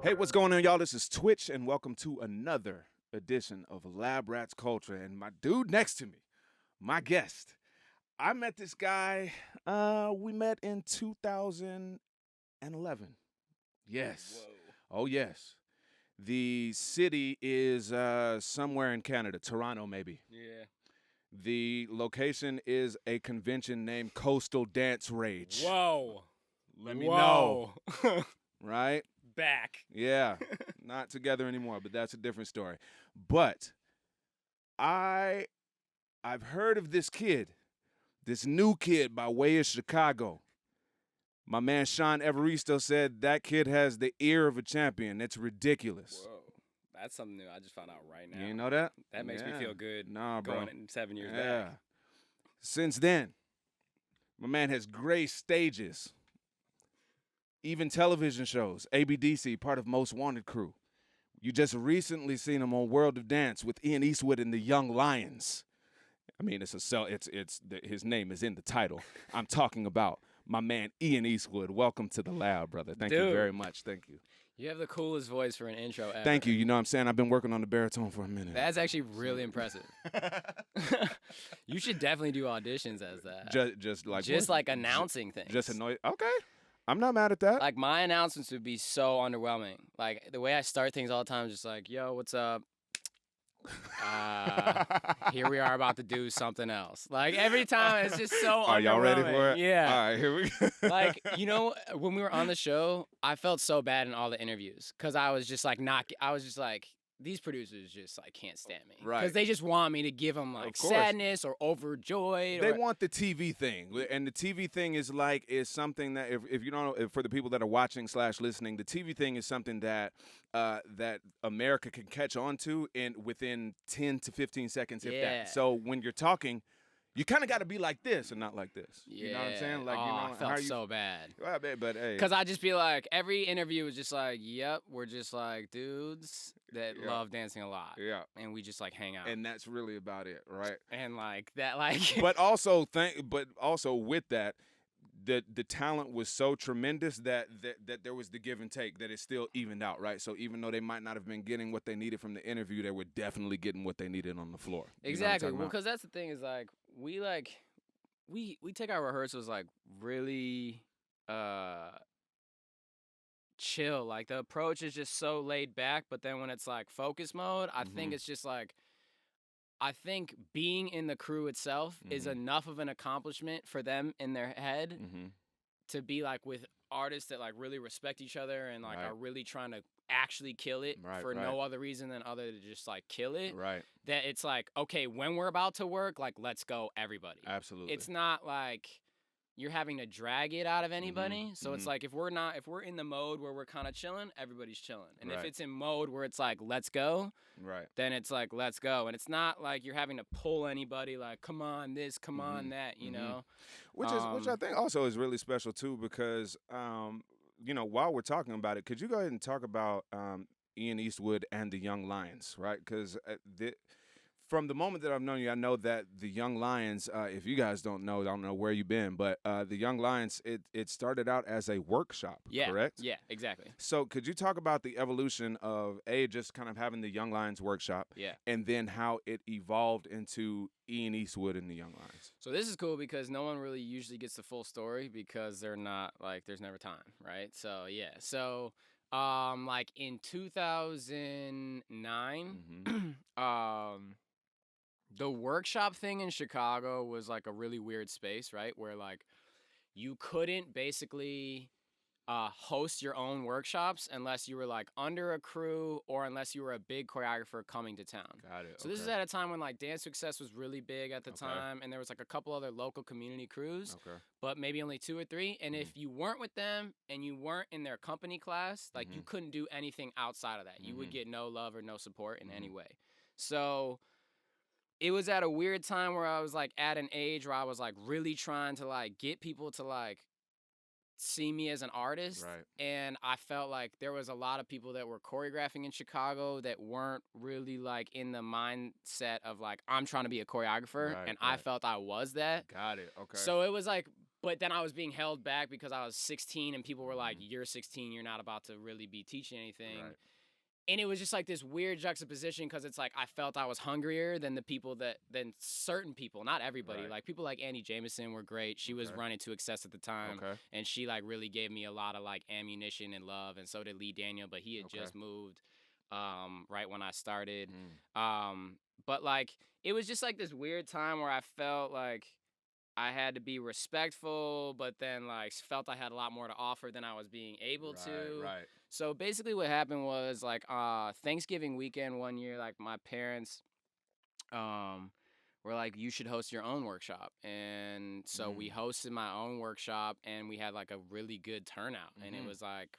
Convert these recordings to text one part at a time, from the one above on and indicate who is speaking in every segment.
Speaker 1: Hey, what's going on, y'all? This is Twitch, and welcome to another edition of Lab Rats Culture. And my dude next to me, my guest, I met this guy. We met in 2011. Yes.
Speaker 2: Whoa.
Speaker 1: Oh, yes. The city is somewhere in Canada, Toronto, maybe.
Speaker 2: Yeah.
Speaker 1: The location is a convention named Coastal Dance Rage.
Speaker 2: Whoa.
Speaker 1: Let me know.
Speaker 2: Whoa.
Speaker 1: Right?
Speaker 2: Back.
Speaker 1: Yeah, not together anymore, but that's a different story. But I've heard of this kid, this new kid by way of Chicago. My man Sean Evaristo said that kid has the ear of a champion. It's ridiculous.
Speaker 2: Whoa. That's something new I just found out right now.
Speaker 1: You know that?
Speaker 2: That makes me feel good.
Speaker 1: Nah, bro.
Speaker 2: Going in 7 years
Speaker 1: Yeah.
Speaker 2: back.
Speaker 1: Since then, my man has graced stages, even television shows, ABDC, part of Most Wanted crew. You just recently seen him on World of Dance with Ian Eastwood and the Young Lions. I mean, his name is in the title. I'm talking about my man Ian Eastwood. Welcome to the lab, brother. Thank you very much. Thank you.
Speaker 2: You have the coolest voice for an intro ever.
Speaker 1: Thank you. You know what I'm saying? I've been working on the baritone for a minute.
Speaker 2: That's actually really impressive. You should definitely do auditions as that.
Speaker 1: Just
Speaker 2: like announcing things.
Speaker 1: Just annoy. Okay. I'm not mad at that.
Speaker 2: Like, my announcements would be so underwhelming. Like, the way I start things all the time is just like, yo, what's up? Here we are about to do something else. Like, every time it's just so
Speaker 1: Are y'all ready for it?
Speaker 2: Yeah.
Speaker 1: All right, here we go.
Speaker 2: Like, you know, when we were on the show, I felt so bad in all the interviews because I was just like, these producers just like can't stand me.
Speaker 1: Right.
Speaker 2: Because they just want me to give them like sadness or overjoyed.
Speaker 1: They want the TV thing. And the TV thing is something that if you don't know, for the people that are watching / listening, the TV thing is something that that America can catch on to within 10 to 15 seconds, if that. So when you're talking, you kind of got to be like this and not like this.
Speaker 2: Yeah.
Speaker 1: You know what I'm saying? Like,
Speaker 2: I felt so bad.
Speaker 1: Well, but hey.
Speaker 2: Because I just feel like every interview was just like, yep, we're just like dudes that love dancing a lot.
Speaker 1: Yeah.
Speaker 2: And we just like hang out.
Speaker 1: And that's really about it, right?
Speaker 2: And like that, like.
Speaker 1: but also with that, the talent was so tremendous that there was the give and take, that it still evened out, right? So even though they might not have been getting what they needed from the interview, they were definitely getting what they needed on the floor.
Speaker 2: Exactly. Well, because that's the thing is like we take our rehearsals like really chill. Like, the approach is just so laid back, but then when it's like focus mode, I think it's just like, I think being in the crew itself is enough of an accomplishment for them in their head to be like with artists that like really respect each other and like are really trying to actually kill it for no other reason than other to just like kill it.
Speaker 1: Right.
Speaker 2: That it's like, okay, when we're about to work, like, let's go, everybody.
Speaker 1: Absolutely.
Speaker 2: It's not like you're having to drag it out of anybody. So it's like if we're in the mode where we're kind of chilling, everybody's chilling. And if it's in mode where it's like, let's go, then it's like, let's go. And it's not like you're having to pull anybody like, come on this, come on that, you know?
Speaker 1: Which I think also is really special too, because you know, while we're talking about it, could you go ahead and talk about Ian Eastwood and the Young Lions, right? Because from the moment that I've known you, I know that the Young Lions, if you guys don't know, I don't know where you've been, but the Young Lions, it started out as a workshop, correct?
Speaker 2: Yeah, exactly.
Speaker 1: So could you talk about the evolution of, just kind of having the Young Lions workshop, and then how it evolved into Ian Eastwood and the Young Lions?
Speaker 2: So this is cool because no one really usually gets the full story because they're not, like, there's never time, right? So, yeah. So, like, in 2009, the workshop thing in Chicago was like a really weird space, right? Where like you couldn't basically host your own workshops unless you were like under a crew or unless you were a big choreographer coming to town.
Speaker 1: Got it.
Speaker 2: So this is at a time when like Dance Success was really big at the time, and there was like a couple other local community crews, but maybe only 2 or 3. And if you weren't with them and you weren't in their company class, like you couldn't do anything outside of that. You would get no love or no support in any way. So it was at a weird time where I was like at an age where I was like really trying to like get people to like see me as an artist. And I felt like there was a lot of people that were choreographing in Chicago that weren't really like in the mindset of like, I'm trying to be a choreographer. And I felt I was that.
Speaker 1: Got it. Okay.
Speaker 2: So it was like But then I was being held back because I was 16 and people were like, you're 16, you're not about to really be teaching anything.
Speaker 1: Right.
Speaker 2: And it was just like this weird juxtaposition because it's like I felt I was hungrier than than certain people, not everybody.
Speaker 1: Right.
Speaker 2: Like people like Annie Jameson were great. She was running to Excess at the time.
Speaker 1: Okay.
Speaker 2: And she like really gave me a lot of like ammunition and love. And so did Lee Daniel, but he had just moved right when I started. But like it was just like this weird time where I felt like I had to be respectful, but then like felt I had a lot more to offer than I was being able to.
Speaker 1: Right.
Speaker 2: So basically what happened was like Thanksgiving weekend one year, like my parents were like, you should host your own workshop. And so we hosted my own workshop and we had like a really good turnout. And it was like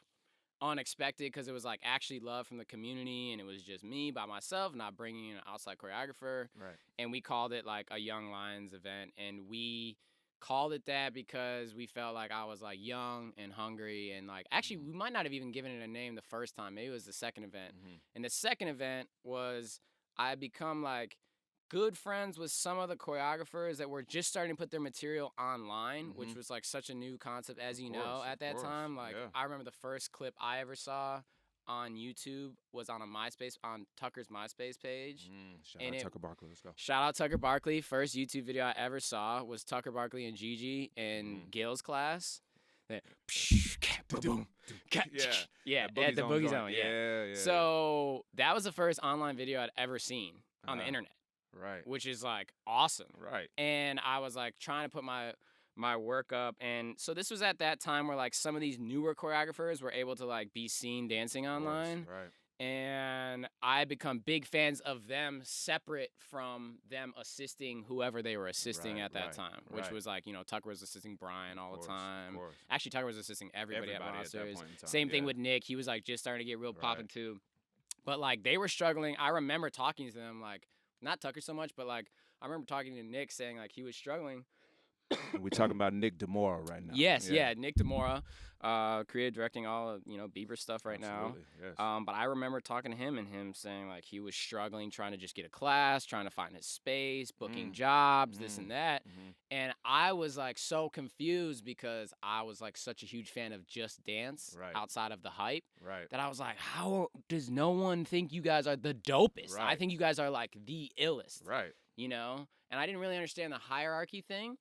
Speaker 2: unexpected because it was like actually love from the community and it was just me by myself, not bringing in an outside choreographer.
Speaker 1: Right.
Speaker 2: And we called it like a Young Lions event, and we called it that because we felt like I was like young and hungry, and like actually we might not have even given it a name the first time. Maybe it was the second event. And the second event was I had become like good friends with some of the choreographers that were just starting to put their material online, which was like such a new concept, as you know, at that time. Like I remember the first clip I ever saw on YouTube was on Tucker's MySpace page.
Speaker 1: Shout out Tucker Barkley. Let's go.
Speaker 2: Shout out Tucker Barkley. First YouTube video I ever saw was Tucker Barkley and Gigi in Gil's class. Yeah, at the Boogie Zone. Yeah. So that was the first online video I'd ever seen on the internet.
Speaker 1: Right.
Speaker 2: Which is like awesome.
Speaker 1: Right.
Speaker 2: And I was like trying to put my work up. And so this was at that time where like some of these newer choreographers were able to like be seen dancing online.
Speaker 1: Right.
Speaker 2: And I become big fans of them separate from them assisting whoever they were assisting at that time, which was like, you know, Tucker was assisting Brian all the time. Actually, Tucker was assisting everybody at Monsters. Same thing with Nick. He was like just starting to get real popping too. But like they were struggling. I remember talking to them like, not Tucker so much, but like I remember talking to Nick saying like he was struggling.
Speaker 1: We're talking about Nick DeMora right now.
Speaker 2: Yes, Nick DeMora, creative directing all of, you know, Bieber stuff right now.
Speaker 1: Yes.
Speaker 2: But I remember talking to him and him saying like he was struggling trying to just get a class, trying to find his space, booking jobs, this and that. And I was like so confused because I was like such a huge fan of Just Dance outside of the hype that I was like, how does no one think you guys are the dopest? I think you guys are like the illest.
Speaker 1: Right.
Speaker 2: You know? And I didn't really understand the hierarchy thing,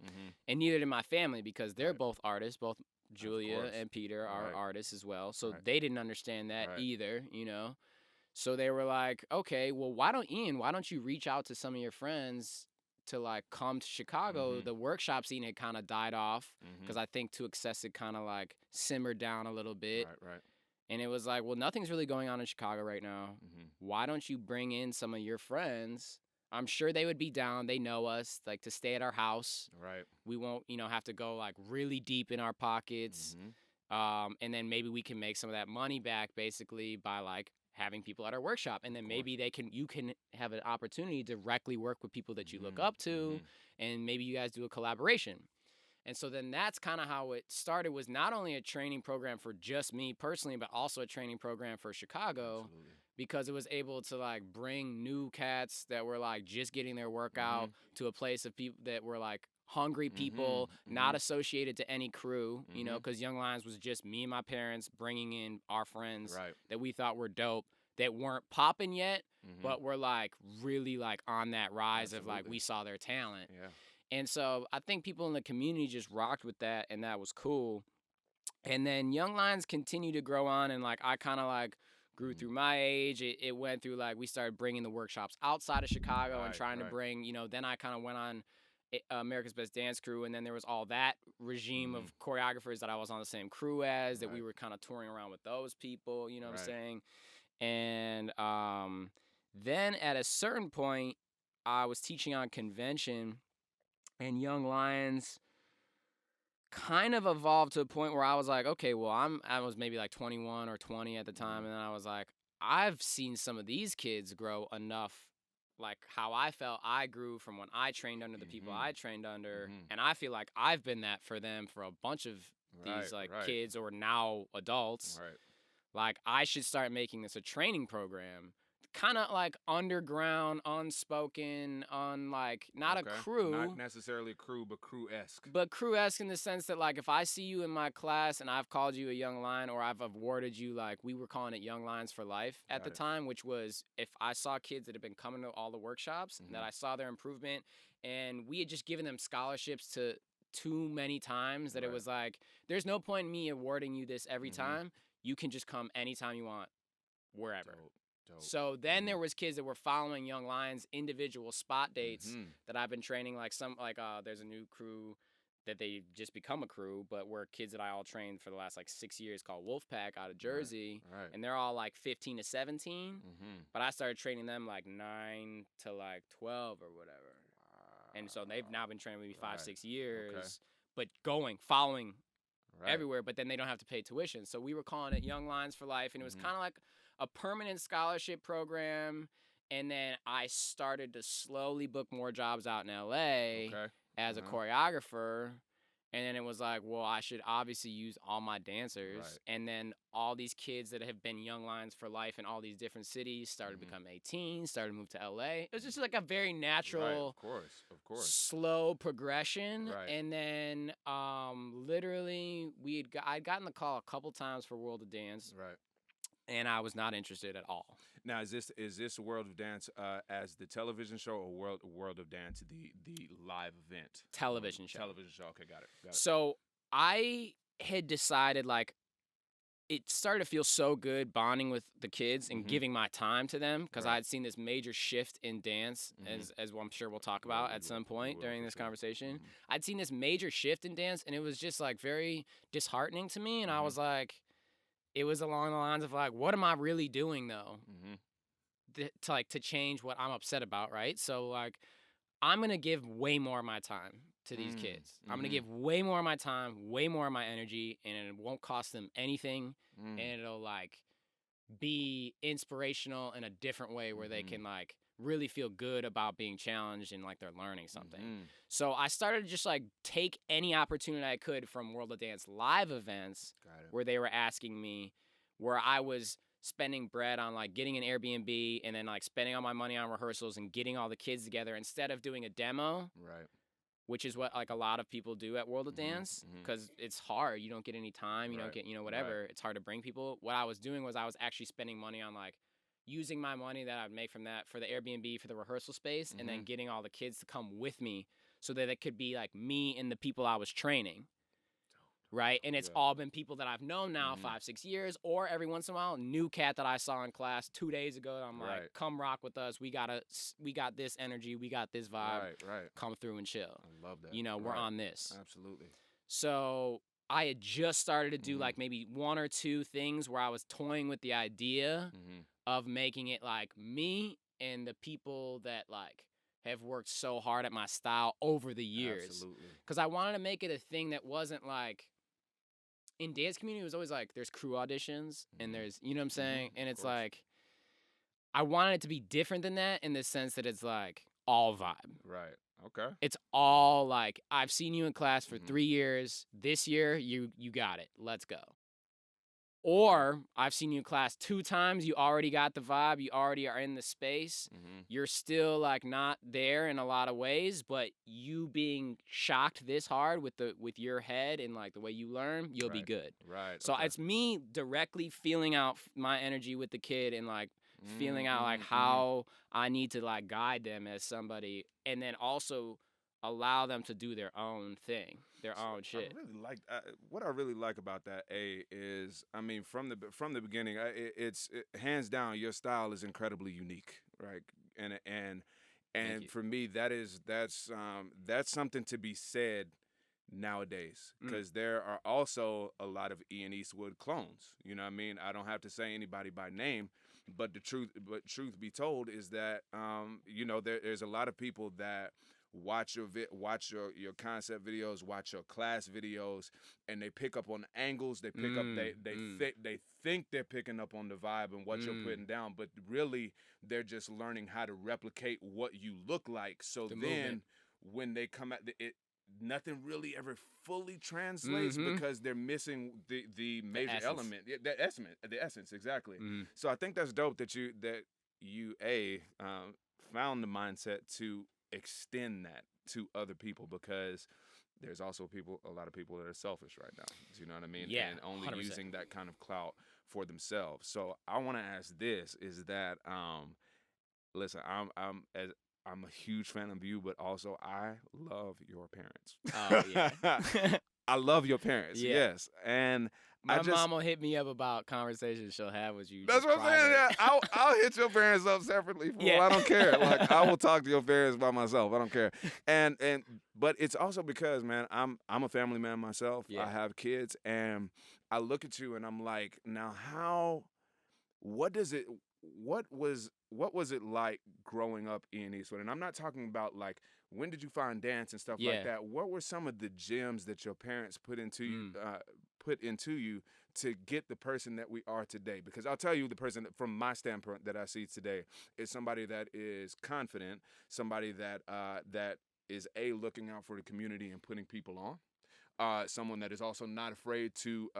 Speaker 2: and neither did my family because they're both artists. Both Julia and Peter are artists as well, so they didn't understand that either, you know? So they were like, okay, well, why don't you reach out to some of your friends to, like, come to Chicago? The workshop scene had kind of died off because I think To Excess had kind of, like, simmered down a little bit.
Speaker 1: Right.
Speaker 2: And it was like, well, nothing's really going on in Chicago right now. Why don't you bring in some of your friends? I'm sure they would be down. They know us, like, to stay at our house.
Speaker 1: Right.
Speaker 2: We won't, you know, have to go, like, really deep in our pockets. And then maybe we can make some of that money back, basically, by, like, having people at our workshop. And then maybe you can have an opportunity to directly work with people that you look up to. And maybe you guys do a collaboration. And so then that's kind of how it started, was not only a training program for just me personally, but also a training program for Chicago. Absolutely. Because it was able to, like, bring new cats that were, like, just getting their work out to a place of people that were, like, hungry people, not associated to any crew, you know, because Young Lions was just me and my parents bringing in our friends that we thought were dope, that weren't popping yet, but were, like, really, like, on that rise of, like, we saw their talent. Yeah. And so I think people in the community just rocked with that, and that was cool. And then Young Lions continued to grow on, and, like, I kind of, like, grew through my age. It went through, like, we started bringing the workshops outside of Chicago and trying to bring, you know, then I kind of went on America's Best Dance Crew, and then there was all that regime of choreographers that I was on the same crew as, that we were kind of touring around with those people, you know what I'm saying? And then at a certain point, I was teaching on convention, and Young Lions kind of evolved to a point where I was like, okay, well, I was maybe like 21 or 20 at the time, and then I was like, I've seen some of these kids grow enough, like how I felt I grew from when I trained under the people I trained under, and I feel like I've been that for them for a bunch of these kids or now adults. Like, I should start making this a training program, kind of like underground, unspoken, not a crew.
Speaker 1: Not necessarily a crew, but crew-esque.
Speaker 2: But crew-esque in the sense that, like, if I see you in my class and I've called you a young lion, or I've awarded you, like, we were calling it Young Lions for Life at the time, which was if I saw kids that had been coming to all the workshops, that I saw their improvement, and we had just given them scholarships to too many times that it was like, there's no point in me awarding you this every time. You can just come anytime you want, wherever.
Speaker 1: Dope.
Speaker 2: So then there was kids that were following Young Lions individual spot dates that I've been training. Like there's a new crew that they just become a crew, but we're kids that I all trained for the last like 6 years called Wolfpack out of Jersey.
Speaker 1: Right.
Speaker 2: And they're all like 15 to 17. But I started training them like 9 to like 12 or whatever. Wow. And so they've now been training with me 5-6 years, but following everywhere, but then they don't have to pay tuition. So we were calling it Young Lions for Life, and it was kind of like a permanent scholarship program. And then I started to slowly book more jobs out in LA as a choreographer. And then it was like, well, I should obviously use all my dancers. And then all these kids that have been Young Lions for Life in all these different cities started to become 18, started to move to LA. It was just like a very natural,
Speaker 1: of course,
Speaker 2: slow progression. And then literally I'd gotten the call a couple times for World of Dance. And I was not interested at all.
Speaker 1: Now, is this World of Dance as the television show, or World of Dance the live event?
Speaker 2: Television show.
Speaker 1: Television show. Okay, got it.
Speaker 2: So I had decided, like, it started to feel so good bonding with the kids and giving my time to them, because I had seen this major shift in dance, as I'm sure we'll talk about at some point during this conversation. I'd seen this major shift in dance, and it was just like very disheartening to me. And I was like, it was along the lines of like, what am I really doing though, to change what I'm upset about, right? So like, I'm gonna give way more of my time to these kids. I'm gonna give way more of my time, way more of my energy, and it won't cost them anything, and it'll like be inspirational in a different way where they can like really feel good about being challenged and like they're learning something. So I started to just like take any opportunity I could from World of Dance live events where they were asking me, where I was spending bread on like getting an Airbnb and then like spending all my money on rehearsals and getting all the kids together instead of doing a demo. Which is what like a lot of people do at World of Dance, because it's hard. You don't get any time. You don't get, whatever. It's hard to bring people. What I was doing was I was actually spending money on like using my money that I'd make from that for the Airbnb, for the rehearsal space, and then getting all the kids to come with me so that it could be like me and the people I was training. Right? And it's all been people that I've known now 5-6 years, or every once in a while, a new cat that I saw in class 2 days ago. I'm like, come rock with us. We got this energy. We got this vibe. Come through and chill.
Speaker 1: I love that.
Speaker 2: We're on this.
Speaker 1: Absolutely.
Speaker 2: So I had just started to do like maybe 1 or 2 things where I was toying with the idea of making it like me and the people that like have worked so hard at my style over the years.
Speaker 1: Absolutely.
Speaker 2: Because I wanted to make it a thing that wasn't like, in dance community, it was always like there's crew auditions and there's, you know what I'm saying? And it's like, I wanted it to be different than that in the sense that it's like all vibe.
Speaker 1: Right. Okay.
Speaker 2: It's all like, I've seen you in class for 3 years. This year, you got it. Let's go. Or I've seen you in class 2 times. You already got the vibe. You already are in the space. You're still like not there in a lot of ways, but you being shocked this hard with your head and like the way you learn, you'll be good.
Speaker 1: Right.
Speaker 2: So it's me directly feeling out my energy with the kid and like feeling out like how I need to like guide them as somebody, and then also allow them to do their own thing, their own shit.
Speaker 1: I really like what I really like about that. Is I mean from the beginning, it's hands down your style is incredibly unique, right? And for me that's something to be said nowadays, because there are also a lot of Ian Eastwood clones. You know what I mean? I don't have to say anybody by name, but truth be told is that there's a lot of people that watch your concept videos, watch your class videos, and they pick up on angles. They pick up. They think they're picking up on the vibe and what you're putting down, but really they're just learning how to replicate what you look like. So then when they come at nothing really ever fully translates because they're missing the major element, the essence, exactly. So I think that's dope that you found the mindset to extend that to other people, because there's also a lot of people that are selfish right now. Do you know what I mean?
Speaker 2: Yeah,
Speaker 1: and only
Speaker 2: 100%.
Speaker 1: using that kind of clout for themselves. So I want to ask this: is that listen, I'm a huge fan of you, but also I love your parents.
Speaker 2: Oh yeah.
Speaker 1: I love your parents,
Speaker 2: Yeah.
Speaker 1: yes, and
Speaker 2: My mom will hit me up about conversations she'll have with you.
Speaker 1: That's what I'm saying. Yeah, I'll hit your parents up separately. Yeah. I don't care. Like, I will talk to your parents by myself. I don't care. But it's also because, man, I'm a family man myself.
Speaker 2: Yeah.
Speaker 1: I have kids, and I look at you and I'm like, now what does it what was it like growing up in Eastwood? And I'm not talking about like, when did you find dance and stuff like that? What were some of the gems that your parents put into you to get the person that we are today? Because I'll tell you, the person that, from my standpoint, that I see today is somebody that is confident, somebody that that is looking out for the community and putting people on. Someone that is also not afraid to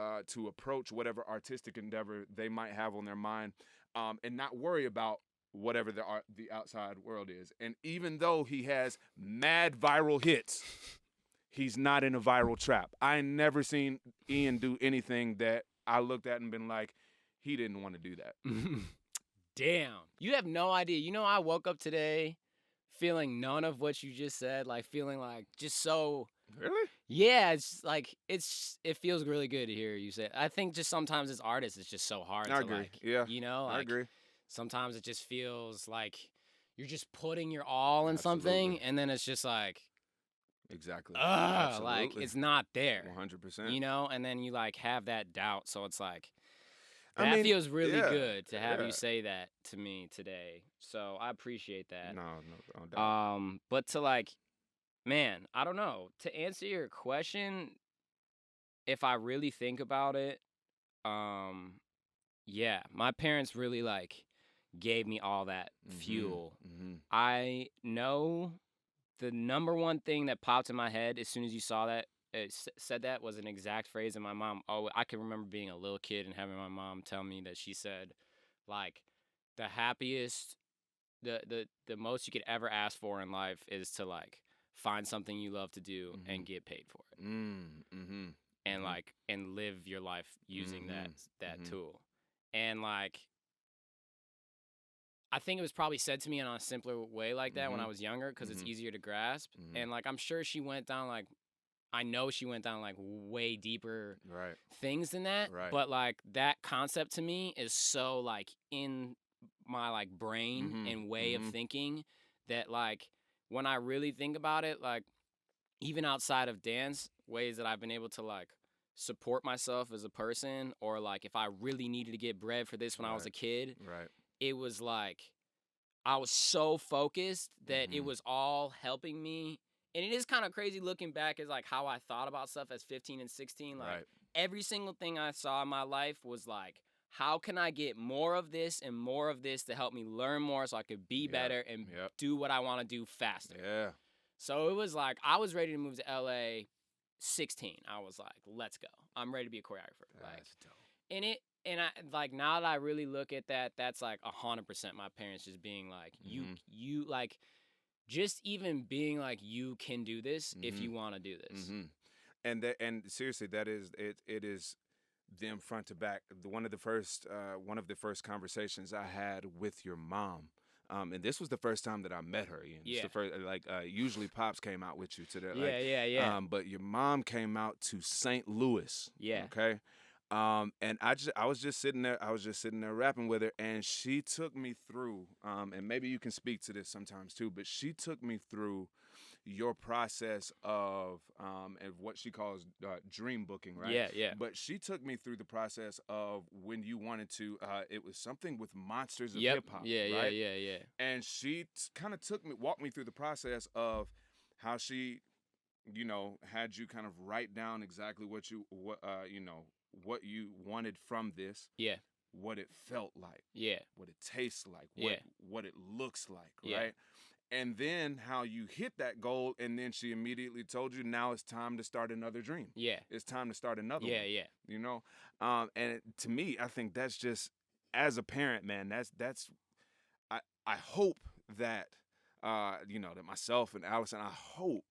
Speaker 1: approach whatever artistic endeavor they might have on their mind, and not worry about whatever the outside world is. And even though he has mad viral hits, he's not in a viral trap. I ain't never seen Ian do anything that I looked at and been like, he didn't want to do that.
Speaker 2: Damn. You have no idea. You know, I woke up today feeling none of what you just said, like feeling like just so.
Speaker 1: Really?
Speaker 2: Yeah, it's like it feels really good to hear you say it. I think just sometimes as artists it's just so hard
Speaker 1: I
Speaker 2: to
Speaker 1: agree.
Speaker 2: like,
Speaker 1: Yeah.
Speaker 2: you know, like,
Speaker 1: I agree.
Speaker 2: Sometimes it just feels like you're just putting your all in something, and then it's just like,
Speaker 1: exactly.
Speaker 2: like it's not there.
Speaker 1: 100%.
Speaker 2: You know, and then you like have that doubt, so it's like that feels really good to have you say that to me today. So I appreciate that.
Speaker 1: No doubt.
Speaker 2: But to like, man, I don't know. To answer your question, if I really think about it, yeah, my parents really like gave me all that fuel.
Speaker 1: Mm-hmm.
Speaker 2: I know the number one thing that popped in my head as soon as you saw that, said that, was an exact phrase. And my mom, I can remember being a little kid and having my mom tell me that she said, like, the happiest, the most you could ever ask for in life is to like find something you love to do and get paid for it. And like, and live your life using that tool. And like, I think it was probably said to me in a simpler way like that when I was younger, because it's easier to grasp. And like, I'm sure she went down like, I know she went down like way deeper things than that. But like, that concept to me is so like in my like brain and way of thinking that like, when I really think about it, like even outside of dance, ways that I've been able to like support myself as a person, or like if I really needed to get bread for this when I was a kid, it was like I was so focused that it was all helping me. And it is kind of crazy looking back as like how I thought about stuff as 15 and 16. Like every single thing I saw in my life was like, how can I get more of this and more of this to help me learn more so I could be better and do what I want to do faster?
Speaker 1: Yeah.
Speaker 2: So it was like I was ready to move to LA 16. I was like, let's go. I'm ready to be a choreographer. Like, dope. And I like, now that I really look at that, that's like 100% my parents just being like, you like, just even being like, you can do this if you want to do this.
Speaker 1: And seriously, that is it is them front to back. One of the first conversations I had with your mom. And this was the first time that I met her. Ian. It's the first, usually Pops came out with you to the
Speaker 2: yeah.
Speaker 1: But your mom came out to St. Louis.
Speaker 2: Yeah.
Speaker 1: Okay. And I was just sitting there. I was just sitting there rapping with her, and she took me through. And maybe you can speak to this sometimes too. But she took me through your process of and what she calls dream booking, right?
Speaker 2: Yeah.
Speaker 1: But she took me through the process of when you wanted to. It was something with Monsters of Hip Hop, right?
Speaker 2: Yeah.
Speaker 1: And she kind of walked me through the process of how she, had you kind of write down exactly what you wanted from this.
Speaker 2: Yeah.
Speaker 1: What it felt like.
Speaker 2: Yeah.
Speaker 1: What it tastes like. What it looks like,
Speaker 2: yeah.
Speaker 1: right? And then how you hit that goal, and then she immediately told you, now it's time to start another dream.
Speaker 2: Yeah.
Speaker 1: It's time to start another one.
Speaker 2: Yeah.
Speaker 1: And to me, I think that's just, as a parent, man, that's I hope that that myself and Allison, I hope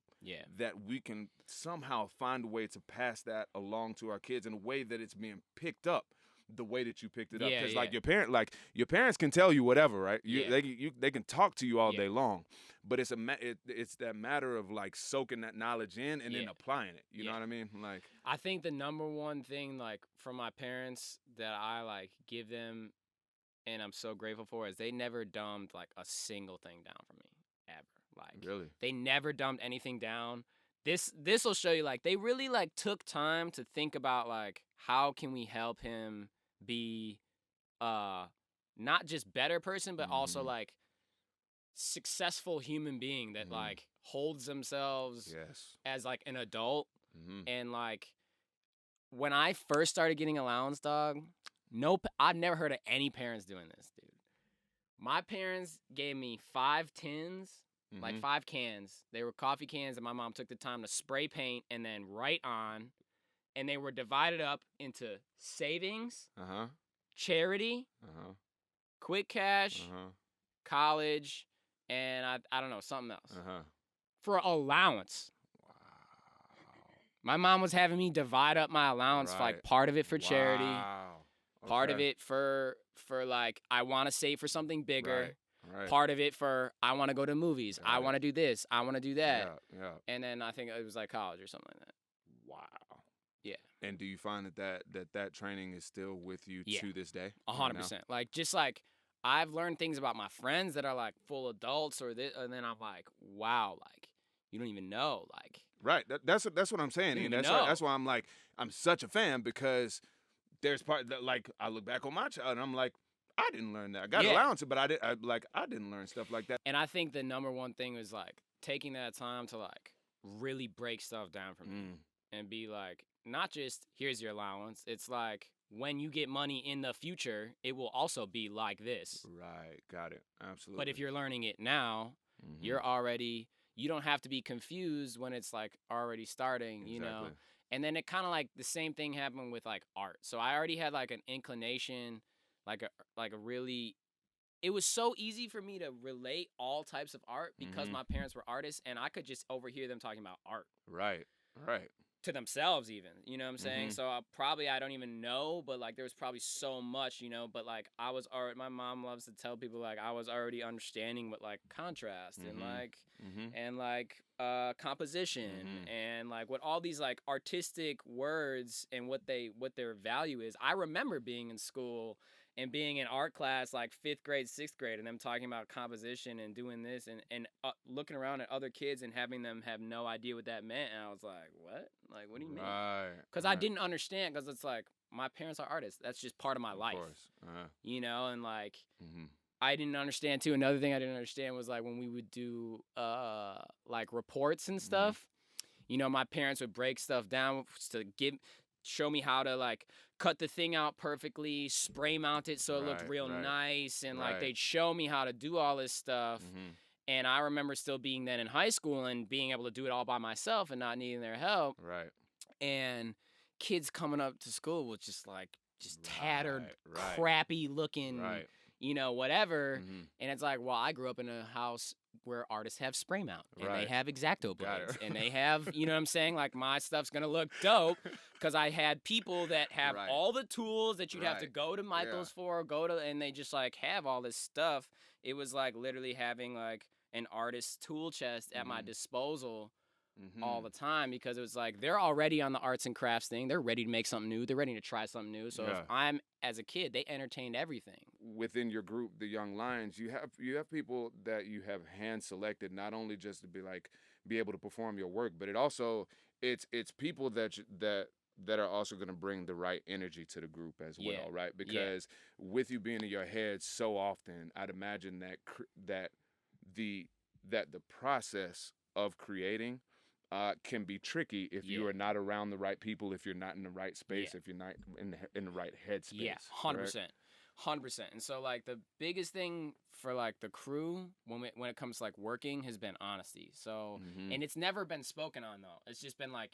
Speaker 1: that we can somehow find a way to pass that along to our kids in a way that it's being picked up the way that you picked it up. Because like your parents can tell you whatever, right? They can talk to you all day long, but it's that matter of like soaking that knowledge in and then applying it. You know what I mean? Like,
Speaker 2: I think the number one thing like from my parents that I like give them, and I'm so grateful for, is they never dumbed like a single thing down for me ever. Like,
Speaker 1: really,
Speaker 2: they never dumbed anything down. This will show you, like, they really like took time to think about like how can we help him be not just better person, but also like successful human being that like holds themselves as like an adult. And like when I first started getting allowance, dog, I've never heard of any parents doing this, dude. My parents gave me 5 tins, like 5 cans. They were coffee cans, and my mom took the time to spray paint and then write on. And they were divided up into savings, charity, quick cash, college, and I don't know, something else. For allowance.
Speaker 1: Wow.
Speaker 2: My mom was having me divide up my allowance, for like part of it for charity, part of it for like I want to save for something bigger. Part of it for I want to go to movies. I want to do this. I want to do that. And then I think it was like college or something like that.
Speaker 1: Wow.
Speaker 2: Yeah.
Speaker 1: And do you find that training is still with you to this day?
Speaker 2: 100%. Like, just like I've learned things about my friends that are like full adults or this, and then I'm like, wow, like you don't even know, like.
Speaker 1: Right. That's what I'm saying. And that's why I'm like, I'm such a fan, because there's part that like I look back on my child and I'm like, I didn't learn that. I got allowance, but I didn't learn stuff like that.
Speaker 2: And I think the number one thing was like taking that time to like really break stuff down for me and be like, not just here's your allowance. It's like when you get money in the future, it will also be like this.
Speaker 1: Right. Got it. Absolutely.
Speaker 2: But if you're learning it now, you don't have to be confused when it's like already starting, you know? And then it kind of like the same thing happened with like art. So I already had like an inclination, like a really, it was so easy for me to relate all types of art because my parents were artists and I could just overhear them talking about art.
Speaker 1: Right.
Speaker 2: To themselves even, you know what I'm saying? So I don't even know, but like there was probably so much, you know, but like I was already, my mom loves to tell people like I was already understanding what like contrast and like composition and like what all these like artistic words and what their value is. I remember being in school and being in art class like 5th grade, 6th grade, and them talking about composition and doing this and looking around at other kids and having them have no idea what that meant. And I was like, what? Like, what do you mean? Because I didn't understand, because it's like, my parents are artists. That's just part of my life. Of course. You know, and like, I didn't understand too. Another thing I didn't understand was like when we would do like reports and stuff, you know, my parents would break stuff down to show me how to like cut the thing out perfectly, spray mount it so it looked real nice, and like they'd show me how to do all this stuff. And I remember still being then in high school and being able to do it all by myself and not needing their help. And kids coming up to school with just tattered, crappy looking, you know, whatever. And it's like, well, I grew up in a house where artists have spray mount and they have X-Acto blades and they have, you know what I'm saying? Like, my stuff's going to look dope because I had people that have all the tools that you'd have to go to Michael's for, and they just like have all this stuff. It was like literally having like an artist's tool chest at my disposal all the time, because it was like they're already on the arts and crafts thing. They're ready to make something new. They're ready to try something new. So if I'm, as a kid, they entertained everything.
Speaker 1: Within your group, the Young Lions, you have people that you have hand selected, not only just to be able to perform your work, but it's people that are also going to bring the right energy to the group as well, right? Because with you being in your head so often, I'd imagine that the process of creating can be tricky if you are not around the right people, if you're not in the right space, if you're not in the right headspace.
Speaker 2: Yeah, 100%. 100%. And so like the biggest thing for like the crew when it comes to like working has been honesty. So and it's never been spoken on though. It's just been like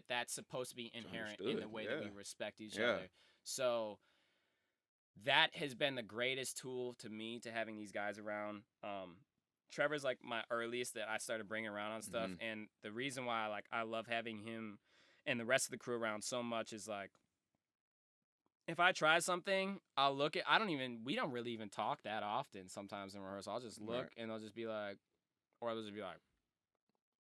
Speaker 2: that's supposed to be inherent in the way that we respect each other. So that has been the greatest tool to me to having these guys around. Trevor's like my earliest that I started bringing around on stuff, and the reason why I love having him and the rest of the crew around so much is like, if I try something, I'll look at. We don't really even talk that often. Sometimes in rehearsal, I'll just look and they'll just be like, or they'll just be like,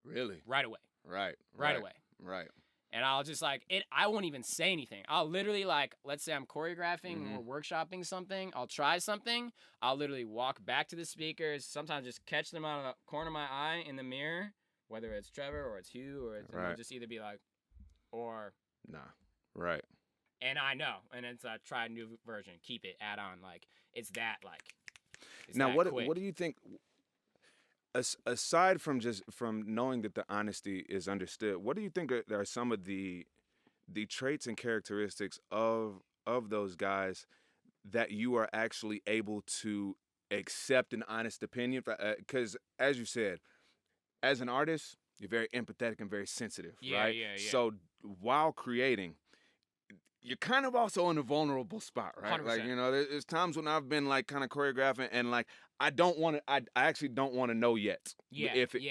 Speaker 1: really,
Speaker 2: right away,
Speaker 1: right
Speaker 2: away,
Speaker 1: right.
Speaker 2: And I'll just I won't even say anything. I'll literally let's say I'm choreographing and we're workshopping something. I'll try something. I'll literally walk back to the speakers. Sometimes just catch them out of the corner of my eye in the mirror, whether it's Trevor or it's Hugh or it'll just either be like, or
Speaker 1: nah, right.
Speaker 2: And I know, and it's a tried new version. Keep it, add on, it's that It's
Speaker 1: now,
Speaker 2: that
Speaker 1: what
Speaker 2: quick.
Speaker 1: what do you think? Aside from knowing that the honesty is understood, what do you think are some of the traits and characteristics of those guys that you are actually able to accept an honest opinion? Because as you said, as an artist, you're very empathetic and very sensitive, right?
Speaker 2: Yeah.
Speaker 1: So while creating, you're kind of also in a vulnerable spot, right?
Speaker 2: 100%.
Speaker 1: There's times when I've been kind of choreographing and I don't want to. I actually don't want to know yet.
Speaker 2: Yeah.
Speaker 1: If it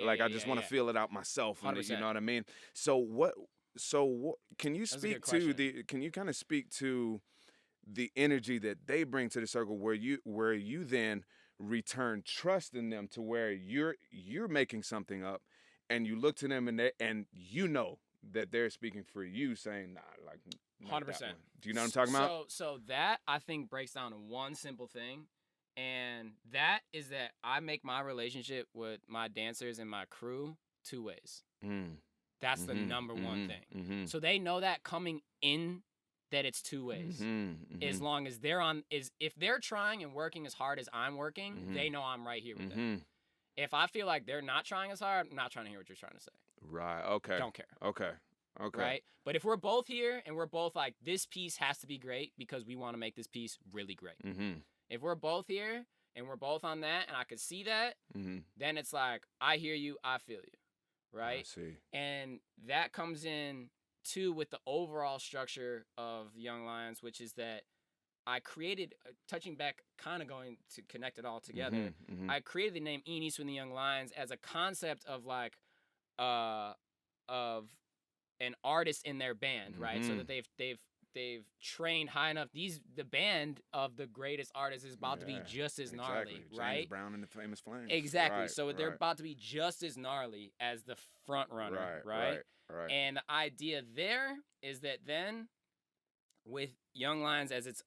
Speaker 1: I just want to feel it out myself. And
Speaker 2: 100%.
Speaker 1: you know what I mean? So what? Can you speak to Can you kind of speak to the energy that they bring to the circle, where you then return trust in them, to where you're making something up, and you look to them and that they're speaking for you, saying, nah,
Speaker 2: 100%.
Speaker 1: Do you know what I'm talking about?
Speaker 2: So that I think breaks down to one simple thing, and that is that I make my relationship with my dancers and my crew 2 ways. That's the number one thing. So they know that coming in, that it's 2 ways. As long as if they're trying and working as hard as I'm working, they know I'm right here with them. If I feel like they're not trying as hard, I'm not trying to hear what you're trying to say.
Speaker 1: Right. Okay.
Speaker 2: Don't care.
Speaker 1: Okay.
Speaker 2: Right? But if we're both here and we're both like, this piece has to be great because we want to make this piece really great. If we're both here and we're both on that and I could see that, then it's like, I hear you, I feel you. Right?
Speaker 1: I see.
Speaker 2: And that comes in too with the overall structure of Young Lions, which is that I created, touching back, kind of going to connect it all together, I created the name Eastwood and the Young Lions as a concept of of an artist in their band, right? So that they've trained high enough. The band of the greatest artists is about to be just as gnarly, right?
Speaker 1: James Brown and the Famous Flames.
Speaker 2: Exactly. So they're about to be just as gnarly as the front runner, right? And the idea there is that then, with Young Lions as its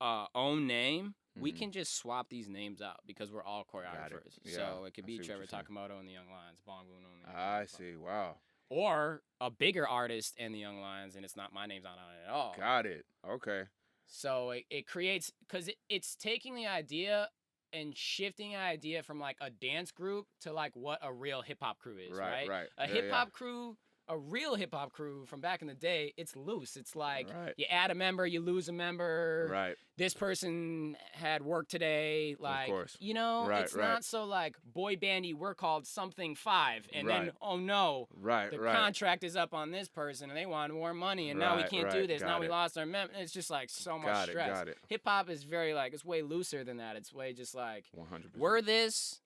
Speaker 2: own name, we can just swap these names out because we're all choreographers. So it could be Trevor Takamoto and the Young Lions, Bong Boon and the Young Lions.
Speaker 1: I see. Wow.
Speaker 2: Or a bigger artist and the Young Lions, and it's not my name's not on it at all.
Speaker 1: Got it. Okay.
Speaker 2: So it creates, because it's taking the idea and shifting the idea from a dance group to what a real hip hop crew is, right? A hip hop crew, a real hip hop crew from back in the day, it's loose. It's you add a member, you lose a member.
Speaker 1: Right.
Speaker 2: This person had work today.
Speaker 1: Of course.
Speaker 2: It's not so boy bandy, we're called something 5. And then, oh no, the contract is up on this person and they want more money and now we can't do this. Now we lost our member. It's just so much stress.
Speaker 1: Got it.
Speaker 2: Hip hop is very it's way looser than that. It's way just
Speaker 1: 100%.
Speaker 2: We're this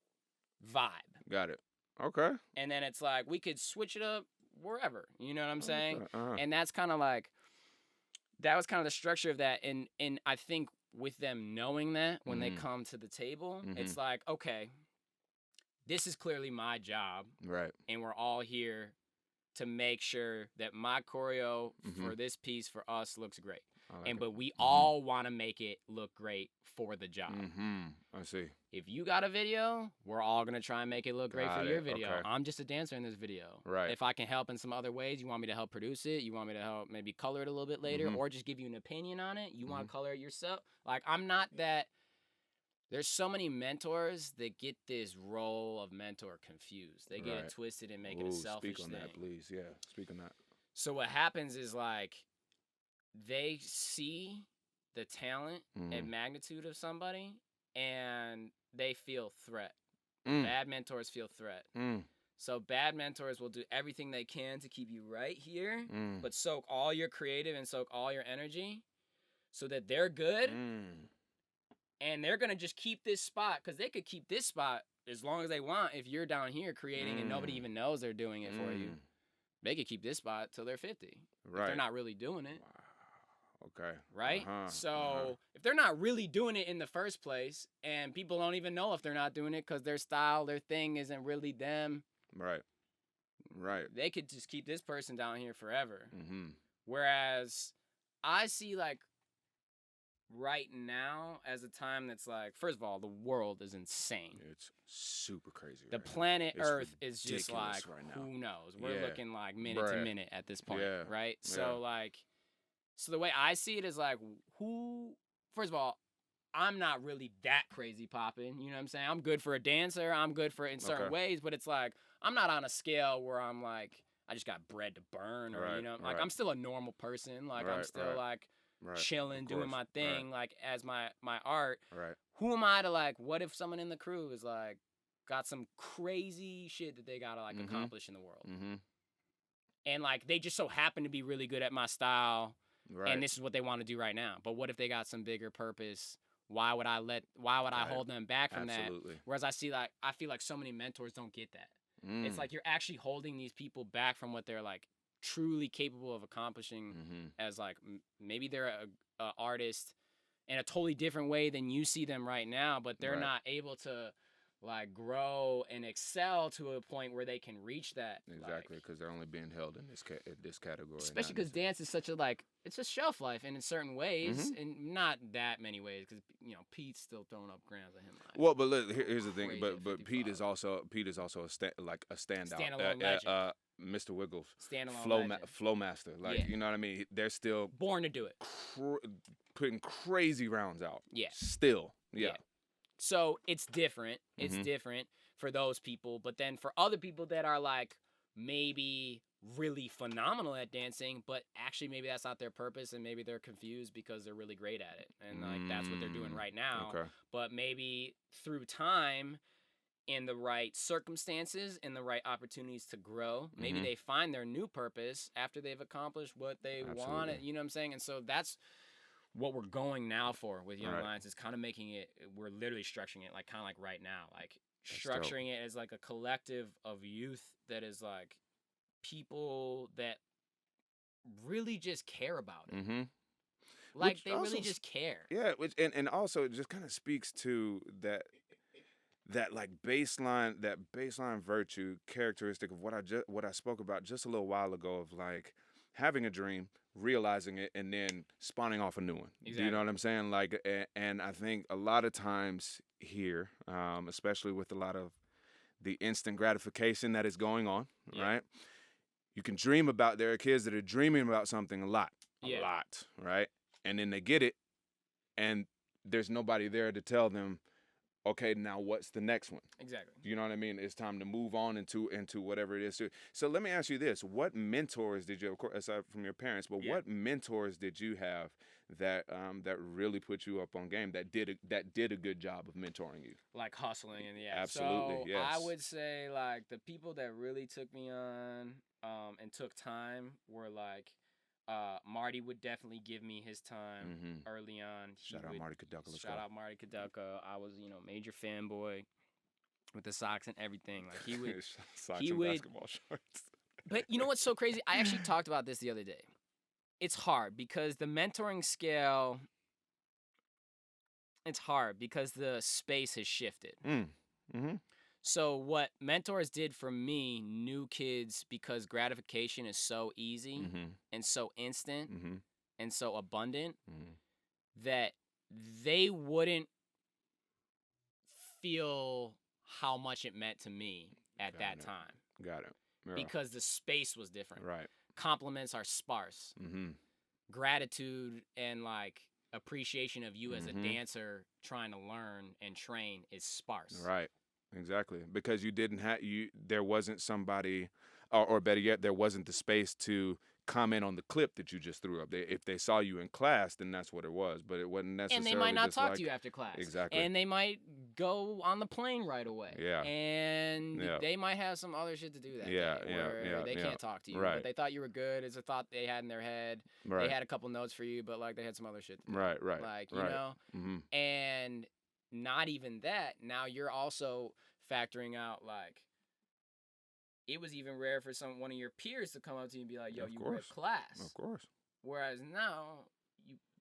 Speaker 2: vibe.
Speaker 1: Got it. Okay.
Speaker 2: And then it's we could switch it up wherever, you know what I'm saying? And that's kind of that was kind of the structure of that. And I think with them knowing that when they come to the table, it's okay, this is clearly my job.
Speaker 1: Right.
Speaker 2: And we're all here to make sure that my choreo for this piece for us looks great. But we all want to make it look great for the job.
Speaker 1: I see.
Speaker 2: If you got a video, we're all going to try and make it look great for your video.
Speaker 1: Okay.
Speaker 2: I'm just a dancer in this video.
Speaker 1: Right.
Speaker 2: If I can help in some other ways, you want me to help produce it, you want me to help maybe color it a little bit later, or just give you an opinion on it, you want to color it yourself. I'm not that. There's so many mentors that get this role of mentor confused. They get it twisted and make it a selfish thing.
Speaker 1: Speak on that, please. Yeah, speak on that.
Speaker 2: So what happens is they see the talent and magnitude of somebody and they feel threat. Bad mentors feel threat. So bad mentors will do everything they can to keep you right here, but soak all your creative and soak all your energy. so that they're good, and they're gonna just keep this spot because they could keep this spot as long as they want. If you're down here creating and nobody even knows they're doing it for you, they could keep this spot till they're 50. Right. If they're not really doing it.
Speaker 1: Wow. Okay.
Speaker 2: Right? So if they're not really doing it in the first place, and people don't even know if they're not doing it because their style, their thing isn't really them.
Speaker 1: Right. Right.
Speaker 2: They could just keep this person down here forever. Whereas I see like right now as a time that's like, first of all, the world is insane.
Speaker 1: It's super crazy.
Speaker 2: The planet Earth is just like, right now. Who knows? We're looking like minute to minute at this point, right? So like, so the way I see it is like, first of all, I'm not really that crazy popping. You know what I'm saying? I'm good for a dancer. I'm good for it in certain ways, but it's like, I'm not on a scale where I'm like, I just got bread to burn or, you know, like I'm still a normal person. Like I'm still like, chilling, doing my thing, like as my art. Right. Who am I to like? What if someone in the crew is like got some crazy shit that they gotta like accomplish in the world, and like they just so happen to be really good at my style, and this is what they want to do right now. But what if they got some bigger purpose? Why would I hold them back from that? Whereas I feel like so many mentors don't get that. It's like you're actually holding these people back from what they're like truly capable of accomplishing as like maybe they're a artist in a totally different way than you see them right now, but they're not able to like grow and excel to a point where they can reach that.
Speaker 1: Exactly, because they're only being held in this category.
Speaker 2: Especially because dance is such a like, it's a shelf life, and in certain ways, and not that many ways, because you know Pete's still throwing up grams at him. Like,
Speaker 1: well, but look, here's the thing. But Pete is also a standout.
Speaker 2: Standalone legend.
Speaker 1: Mr. Wiggles,
Speaker 2: standalone
Speaker 1: flow master. Like you know what I mean? They're still
Speaker 2: born to do it,
Speaker 1: putting crazy rounds out.
Speaker 2: Yeah,
Speaker 1: still. Yeah.
Speaker 2: So it's different. It's different for those people, but then for other people that are like maybe really phenomenal at dancing, but actually maybe that's not their purpose, and maybe they're confused because they're really great at it, and like that's what they're doing right now. Okay. But maybe through time, in the right circumstances, in the right opportunities to grow, maybe they find their new purpose after they've accomplished what they wanted. You know what I'm saying? And so that's what we're going now for with Young Lions, is kind of making it, we're literally structuring it like kind of like right now, like structuring it as like a collective of youth that is like people that really just care about it. Like which they also, really just care.
Speaker 1: Yeah, and also it just kind of speaks to that like baseline virtue characteristic of what I spoke about just a little while ago, of like having a dream, realizing it, and then spawning off a new one. Exactly. Do you know what I'm saying? Like, and I think a lot of times here, especially with a lot of the instant gratification that is going on, right? You can dream about, there are kids that are dreaming about something a lot, right? And then they get it, and there's nobody there to tell them, okay, now what's the next one?
Speaker 2: Exactly.
Speaker 1: You know what I mean? It's time to move on into whatever it is. So let me ask you this: what mentors did you, of course, aside from your parents, but what mentors did you have that that really put you up on game, that did a good job of mentoring you?
Speaker 2: Like hustling and
Speaker 1: absolutely.
Speaker 2: So
Speaker 1: yes.
Speaker 2: I would say like the people that really took me on and took time were like. Marty would definitely give me his time early on.
Speaker 1: Shout out Marty Kaduka.
Speaker 2: Shout out Marty Kaduka. I was, major fanboy with the socks and everything. Like he would,
Speaker 1: socks and basketball shorts.
Speaker 2: But you know what's so crazy? I actually talked about this the other day. It's hard because the mentoring scale. It's hard because the space has shifted. So what mentors did for me, new kids, because gratification is so easy and so instant and so abundant that they wouldn't feel how much it meant to me at that time.
Speaker 1: Got it. Yeah.
Speaker 2: Because the space was different.
Speaker 1: Right.
Speaker 2: Compliments are sparse. Gratitude and like appreciation of you as a dancer trying to learn and train is sparse.
Speaker 1: Right. Exactly, because you didn't have there wasn't somebody, or better yet, there wasn't the space to comment on the clip that you just threw up. If they saw you in class, then that's what it was. But it wasn't necessarily.
Speaker 2: And they might not
Speaker 1: just
Speaker 2: talk
Speaker 1: like,
Speaker 2: to you after class.
Speaker 1: Exactly.
Speaker 2: And they might go on the plane right away.
Speaker 1: Yeah.
Speaker 2: And they might have some other shit to do that day where they can't talk to you.
Speaker 1: Right.
Speaker 2: But they thought you were good. It's a thought they had in their head.
Speaker 1: Right.
Speaker 2: They had a couple notes for you, but like they had some other shit to do.
Speaker 1: Right.
Speaker 2: Like, you know?
Speaker 1: Mm-hmm.
Speaker 2: And not even that. Now you're also factoring out like it was even rare for one of your peers to come up to you and be like, yo, you ripped class.
Speaker 1: Of course.
Speaker 2: Whereas now,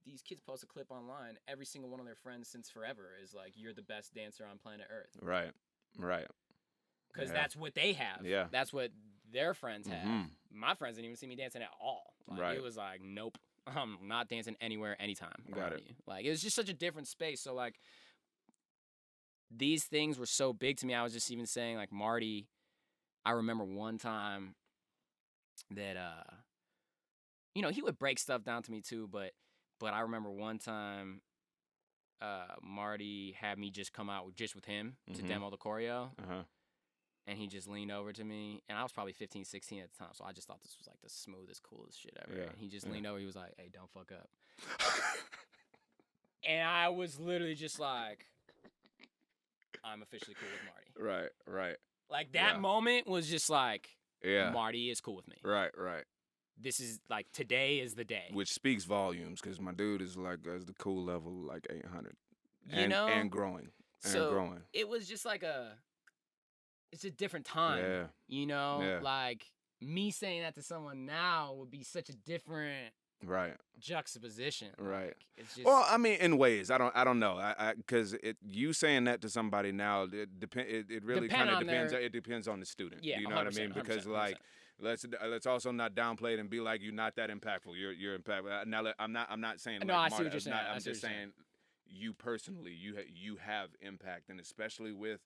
Speaker 2: these kids post a clip online. Every single one of their friends since forever is like, you're the best dancer on planet Earth.
Speaker 1: Right.
Speaker 2: Because that's what they have.
Speaker 1: Yeah.
Speaker 2: That's what their friends have. My friends didn't even see me dancing at all. Like, It was like, nope, I'm not dancing anywhere, anytime.
Speaker 1: Got it.
Speaker 2: You. Like, it was just such a different space. So, like, these things were so big to me. I was just even saying, like, Marty, I remember one time that, you know, he would break stuff down to me too, but I remember one time Marty had me just come out just with him to demo the choreo. And he just leaned over to me, and I was probably 15, 16 at the time, so I just thought this was like the smoothest, coolest shit ever. And he just leaned over, he was like, hey, don't fuck up. And I was literally just like, I'm officially cool with Marty.
Speaker 1: Right.
Speaker 2: Like, that moment was just like, Marty is cool with me.
Speaker 1: Right.
Speaker 2: This is, like, today is the day.
Speaker 1: Which speaks volumes, because my dude is, like, as the cool level, like, 800.
Speaker 2: You know?
Speaker 1: And growing.
Speaker 2: It was just like it's a different time.
Speaker 1: Yeah.
Speaker 2: You know? Yeah. Like, me saying that to someone now would be such a different... juxtaposition.
Speaker 1: Right.
Speaker 2: Like, it's just...
Speaker 1: Well, I mean, in ways, I don't know, because you saying that to somebody now, it really kind of depends. It depends on the student.
Speaker 2: Yeah,
Speaker 1: you know what I mean? Because 100%. Like, let's also not downplay it and be like, you're not that impactful. You're impactful. Now, I'm not saying.
Speaker 2: No,
Speaker 1: like,
Speaker 2: I see what you're saying.
Speaker 1: I'm just saying. You personally, you have impact, and especially with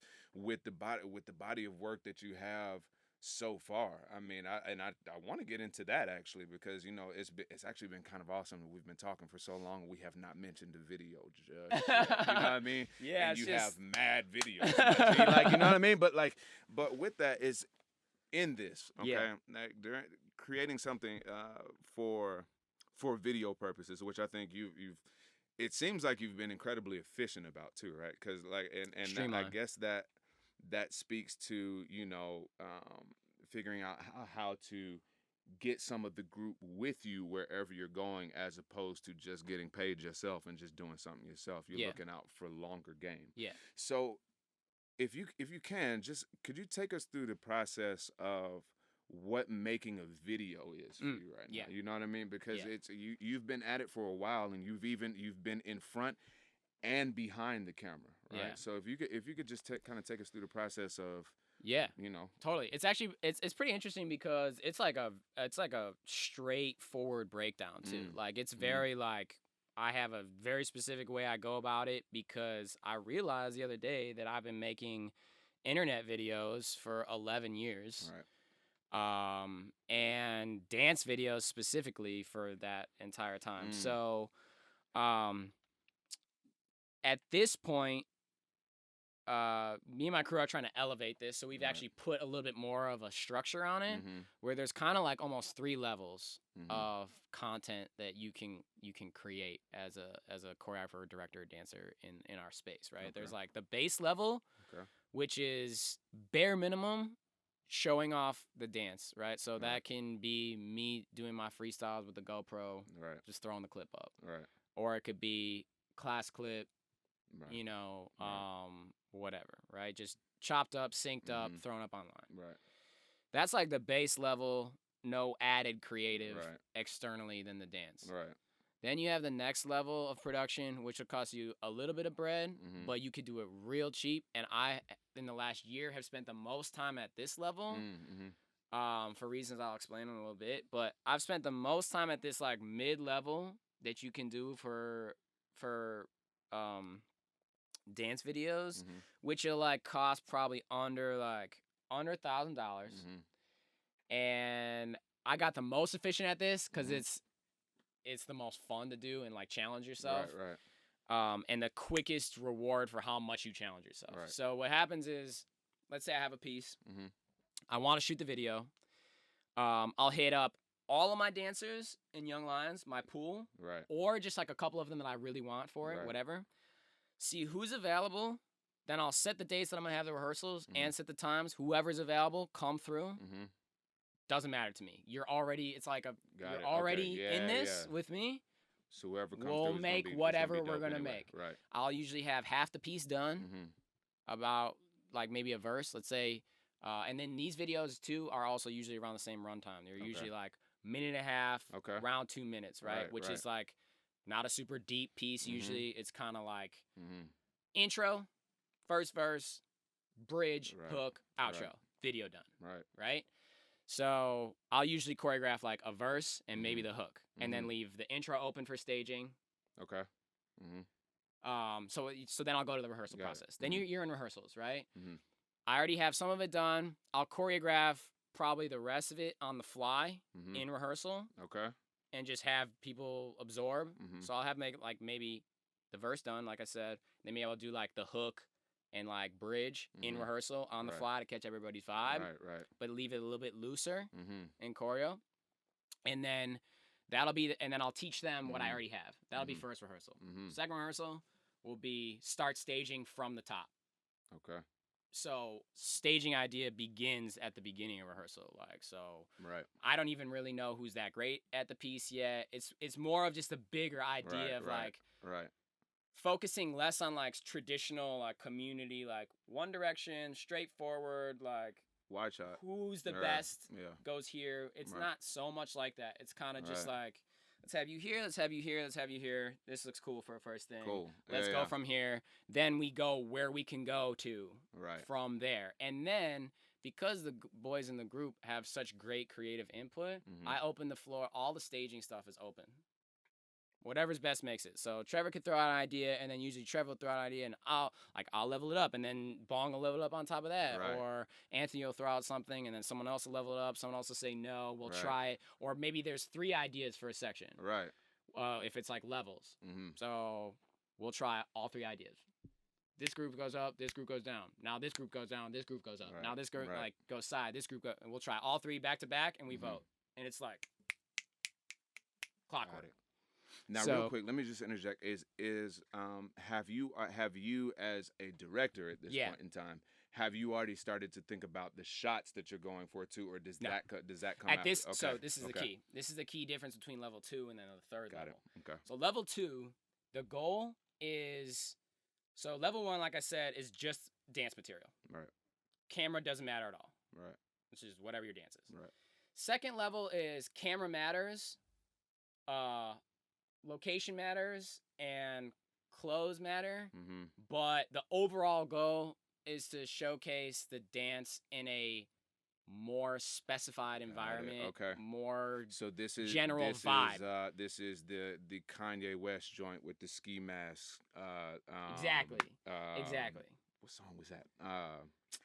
Speaker 1: the body of work that you have so far. I mean, I want to get into that actually, because, you know, it's actually been kind of awesome. We've been talking for so long. We have not mentioned the video, Judge. You know what I mean?
Speaker 2: Yeah,
Speaker 1: and you have mad videos. Like, you know what I mean? But with that is in this, okay?
Speaker 2: Yeah.
Speaker 1: Like, creating something for video purposes, which I think you've. It seems like you've been incredibly efficient about too, right? Because like, and I guess that speaks to, you know, figuring out how to get some of the group with you wherever you're going, as opposed to just getting paid yourself and just doing something yourself. You're looking out for longer game.
Speaker 2: Yeah.
Speaker 1: So if you can, just could you take us through the process of what making a video is for you right now?
Speaker 2: Yeah.
Speaker 1: You know what I mean? Because it's you've been at it for a while, and you've been in front and behind the camera, right?
Speaker 2: Yeah.
Speaker 1: So if you could just kind of take us through the process of you know.
Speaker 2: Totally. It's actually it's pretty interesting, because it's like a straightforward breakdown too. Like, it's very like, I have a very specific way I go about it, because I realized the other day that I've been making internet videos for 11 years.
Speaker 1: Right.
Speaker 2: And dance videos specifically for that entire time. So, at this point, me and my crew are trying to elevate this. So we've actually put a little bit more of a structure on it, where there's kind of like almost 3 levels of content that you can create as a choreographer, director, dancer in our space, right? Okay. There's like the base level, which is bare minimum, showing off the dance, right? So that can be me doing my freestyles with the GoPro, just throwing the clip up.
Speaker 1: Right.
Speaker 2: Or it could be class clip, you know, whatever, right? Just chopped up, synced up, thrown up online.
Speaker 1: Right.
Speaker 2: That's like the base level, no added creative externally than the dance.
Speaker 1: Right.
Speaker 2: Then you have the next level of production, which will cost you a little bit of bread, but you could do it real cheap. And I, in the last year, have spent the most time at this level, for reasons I'll explain in a little bit. But I've spent the most time at this like mid-level that you can do for dance videos, which will like cost probably under $1,000. And I got the most efficient at this because it's the most fun to do and like challenge yourself.
Speaker 1: Right.
Speaker 2: And the quickest reward for how much you challenge yourself.
Speaker 1: Right.
Speaker 2: So what happens is, let's say I have a piece. I want to shoot the video. I'll hit up all of my dancers in Young Lions, my pool,
Speaker 1: Right.
Speaker 2: or just like a couple of them that I really want for it,
Speaker 1: Right.
Speaker 2: whatever. See who's available. Then I'll set the dates that I'm gonna have the rehearsals and set the times. Whoever's available, come through. Doesn't matter to me. You're already. It's like you're already in this with me.
Speaker 1: So whoever comes
Speaker 2: we'll
Speaker 1: through,
Speaker 2: make
Speaker 1: is
Speaker 2: whatever
Speaker 1: gonna be
Speaker 2: we're
Speaker 1: dope
Speaker 2: gonna
Speaker 1: anyway.
Speaker 2: make.
Speaker 1: Right.
Speaker 2: I'll usually have half the piece done, about like maybe a verse. Let's say, and then these videos too are also usually around the same runtime. They're usually like minute and a half, around 2 minutes, right? Which is like not a super deep piece. Usually, it's kind of like intro, first verse, bridge, hook, outro, video done. Right. So I'll usually choreograph like a verse and maybe the hook, and then leave the intro open for staging.
Speaker 1: Okay.
Speaker 2: So then I'll go to the rehearsal process. Then you're in rehearsals, right? I already have some of it done. I'll choreograph probably the rest of it on the fly in rehearsal.
Speaker 1: Okay.
Speaker 2: And just have people absorb. So I'll have maybe the verse done, like I said. Then maybe I'll do like the hook and like bridge in rehearsal on the fly to catch everybody's vibe.
Speaker 1: Right.
Speaker 2: But leave it a little bit looser in choreo. And then and then I'll teach them what I already have. That'll be first rehearsal. Second rehearsal will be start staging from the top.
Speaker 1: Okay.
Speaker 2: So staging idea begins at the beginning of rehearsal. I don't even really know who's that great at the piece yet. It's more of just a bigger idea of focusing less on like traditional like community, like one direction, straightforward, like
Speaker 1: wide shot.
Speaker 2: Who's the best goes here. It's not so much like that. It's kind of just like, let's have you here, let's have you here, let's have you here. This looks cool for a first thing.
Speaker 1: Cool.
Speaker 2: Let's go from here. Then we go where we can go to from there. And then because the boys in the group have such great creative input, I open the floor. All the staging stuff is open. Whatever's best makes it. So Trevor could throw out an idea, and then usually Trevor will throw out an idea, and I'll level it up, and then Bong will level it up on top of that. Or Anthony will throw out something, and then someone else will level it up. Someone else will say no, we'll try it. Or maybe there's 3 ideas for a section.
Speaker 1: Right.
Speaker 2: If it's like levels. So we'll try all 3 ideas. This group goes up, this group goes down. Now this group goes down, this group goes up. Now this group goes side, this group goes, and we'll try all 3 back to back, and we vote. And it's like clockwork.
Speaker 1: Now, real quick, let me just interject. Have you as a director at this point in time, have you already started to think about the shots that you're going for too, or does that come
Speaker 2: at
Speaker 1: after?
Speaker 2: this? Okay. So this is the key. This is the key difference between level 2 and then the third level.
Speaker 1: Okay.
Speaker 2: So level 2, the goal is, so level 1, like I said, is just dance material.
Speaker 1: Right.
Speaker 2: Camera doesn't matter at all.
Speaker 1: Right.
Speaker 2: Which is whatever your dance is.
Speaker 1: Right.
Speaker 2: Second level is camera matters. Location matters and clothes matter, but the overall goal is to showcase the dance in a more specified environment, more general vibe.
Speaker 1: This is the Kanye West joint with the ski mask.
Speaker 2: Exactly.
Speaker 1: What song was that?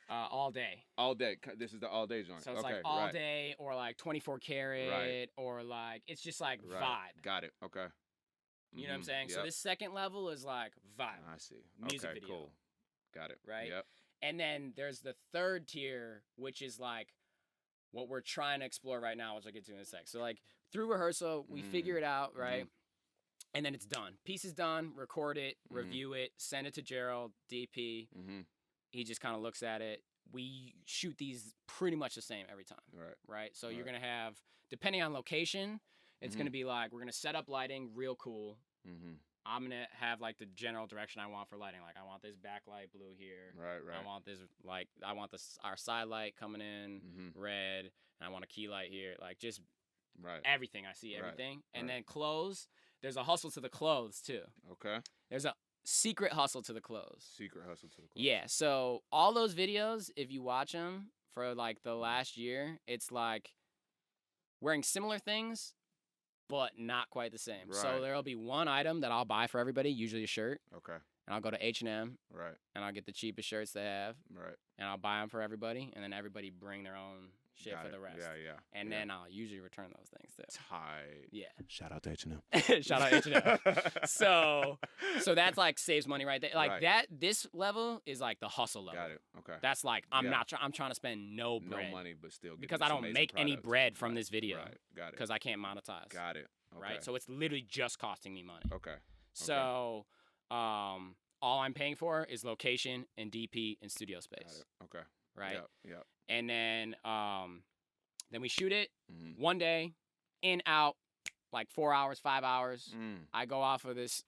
Speaker 2: All Day.
Speaker 1: All Day. This is the All Day joint.
Speaker 2: So it's like All Day or like 24 Karat or like, it's just like vibe.
Speaker 1: Got it. Okay.
Speaker 2: You know what I'm saying? So this second level is like vibe.
Speaker 1: I see.
Speaker 2: Music video.
Speaker 1: Cool. Got it.
Speaker 2: Right?
Speaker 1: Yep.
Speaker 2: And then there's the third tier, which is like what we're trying to explore right now, which I'll get to in a sec. So like through rehearsal, we figure it out, right? And then it's done. Piece is done, record it, review it, send it to Gerald, DP. He just kind of looks at it. We shoot these pretty much the same every time. Right? So you're going to have, depending on location, it's going to be like, we're going to set up lighting real cool. I'm going to have like the general direction I want for lighting. Like I want this backlight blue here.
Speaker 1: Right.
Speaker 2: I want this, like, I want our side light coming in red. And I want a key light here. Like just everything. I see everything. And then clothes. There's a hustle to the clothes too.
Speaker 1: Okay.
Speaker 2: There's a secret hustle to the clothes.
Speaker 1: Secret hustle to the clothes.
Speaker 2: Yeah. So all those videos, if you watch them for like the last year, it's like wearing similar things, but not quite the same. So there'll be one item that I'll buy for everybody, usually a shirt.
Speaker 1: Okay.
Speaker 2: And I'll go to H&M.
Speaker 1: Right.
Speaker 2: And I'll get the cheapest shirts they have.
Speaker 1: Right.
Speaker 2: And I'll buy them for everybody. And then everybody bring their own shit for the rest.
Speaker 1: Yeah.
Speaker 2: And then I'll usually return those things too.
Speaker 1: Tight.
Speaker 2: Yeah.
Speaker 1: Shout out to H&M.
Speaker 2: Shout out H&M. So that's like saves money right there. Like this level is like the hustle level.
Speaker 1: Got it. Okay.
Speaker 2: That's like I'm trying to spend no bread.
Speaker 1: No money, but still get
Speaker 2: because I don't make any bread from this video.
Speaker 1: Right. Got it.
Speaker 2: Because I can't monetize.
Speaker 1: Got it. Okay.
Speaker 2: Right. So it's literally just costing me money.
Speaker 1: Okay.
Speaker 2: So all I'm paying for is location and DP and studio space.
Speaker 1: Got it. Okay.
Speaker 2: Right.
Speaker 1: Yep.
Speaker 2: And then we shoot it one day, in, out, like 4 hours, 5 hours. I go off of this.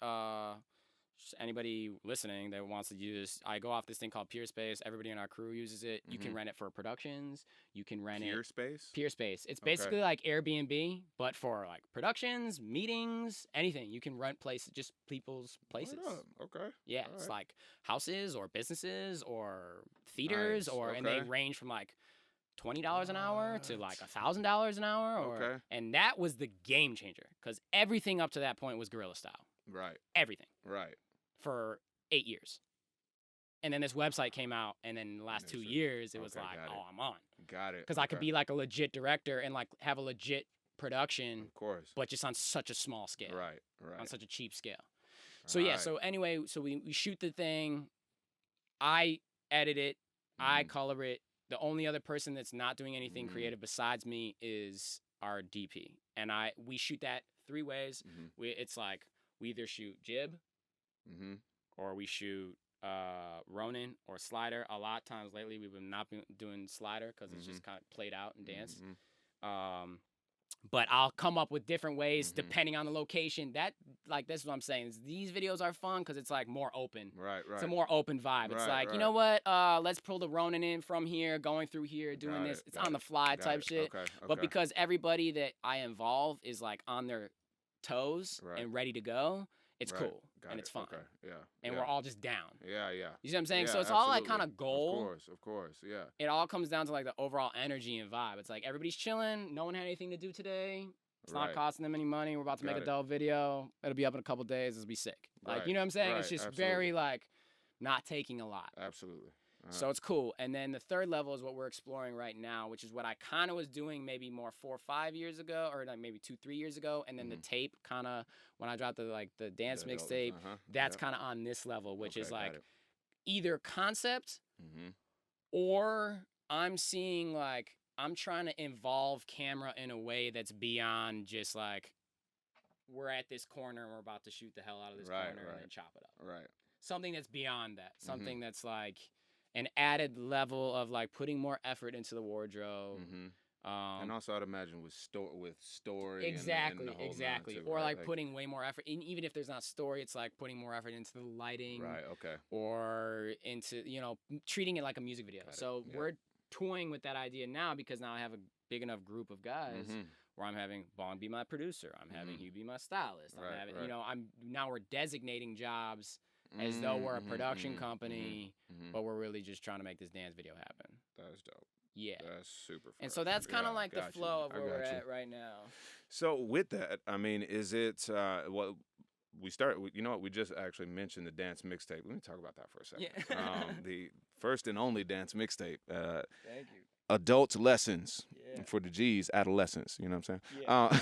Speaker 2: Anybody listening that wants to use, I go off this thing called Peerspace. Everybody in our crew uses it. You can rent it for productions. You can rent Peerspace. It's basically like Airbnb, but for like productions, meetings, anything. You can rent places, just people's places.
Speaker 1: Okay.
Speaker 2: Yeah, it's like houses or businesses or theaters, and they range from like $20 an hour to like $1,000 an hour. And that was the game changer because everything up to that point was guerrilla style.
Speaker 1: Right.
Speaker 2: Everything.
Speaker 1: Right.
Speaker 2: For 8 years. And then this website came out, and then in the last 2 years, it was like, I'm on.
Speaker 1: Got it.
Speaker 2: Because I could be like a legit director and like have a legit production.
Speaker 1: Of course.
Speaker 2: But just on such a small scale.
Speaker 1: Right.
Speaker 2: On such a cheap scale. So so anyway, so we shoot the thing. I edit it. I color it. The only other person that's not doing anything creative besides me is our DP. And we shoot that 3 ways. It's like we either shoot jib, or we shoot Ronin or slider. A lot of times lately we've been not been doing slider because it's just kind of played out and dance. But I'll come up with different ways depending on the location. That's what I'm saying. These videos are fun because it's like more open.
Speaker 1: Right.
Speaker 2: It's a more open vibe. It's like, you know what? Let's pull the Ronin in from here, going through here, doing this. It's on the fly type shit. Okay. But because everybody that I involve is like on their toes and ready to go, it's cool and it's fun. Okay. Yeah. And we're all just down.
Speaker 1: Yeah.
Speaker 2: You see what I'm saying? So it's all like kind of goal.
Speaker 1: Of course. Yeah.
Speaker 2: It all comes down to like the overall energy and vibe. It's like everybody's chilling. No one had anything to do today. It's not costing them any money. We're about to make a dope video. It'll be up in a couple days. It'll be sick. Like, you know what I'm saying? It's just very like not taking a lot.
Speaker 1: Absolutely.
Speaker 2: So it's cool. And then the third level is what we're exploring right now, which is what I kind of was doing maybe more 4 or 5 years ago, or like maybe 2, 3 years ago. And then the tape kind of, when I dropped the dance mixtape, that's kind of on this level, which is like either concept or I'm seeing like, I'm trying to involve camera in a way that's beyond just like, we're at this corner and we're about to shoot the hell out of this corner and then chop it up.
Speaker 1: Right.
Speaker 2: Something that's beyond that. Something that's like an added level of like putting more effort into the wardrobe.
Speaker 1: And also I'd imagine with story.
Speaker 2: Exactly.
Speaker 1: And the whole too,
Speaker 2: or like putting way more effort. Even if there's not story, it's like putting more effort into the lighting.
Speaker 1: Right, okay.
Speaker 2: Or into, treating it like a music video. So we're toying with that idea now because now I have a big enough group of guys where I'm having Bong be my producer. I'm having Hugh be my stylist. I'm having, we're designating jobs as though we're a production company, but we're really just trying to make this dance video happen.
Speaker 1: That's dope.
Speaker 2: Yeah.
Speaker 1: That's super fun.
Speaker 2: And so that's kind of like the flow of where we're at right now.
Speaker 1: So with that, I mean, is it, we just actually mentioned the dance mixtape. Let me talk about that for a second.
Speaker 2: Yeah.
Speaker 1: The first and only dance mixtape.
Speaker 2: Thank you.
Speaker 1: Adult lessons for the G's, adolescents. You know what I'm saying?
Speaker 2: Yeah.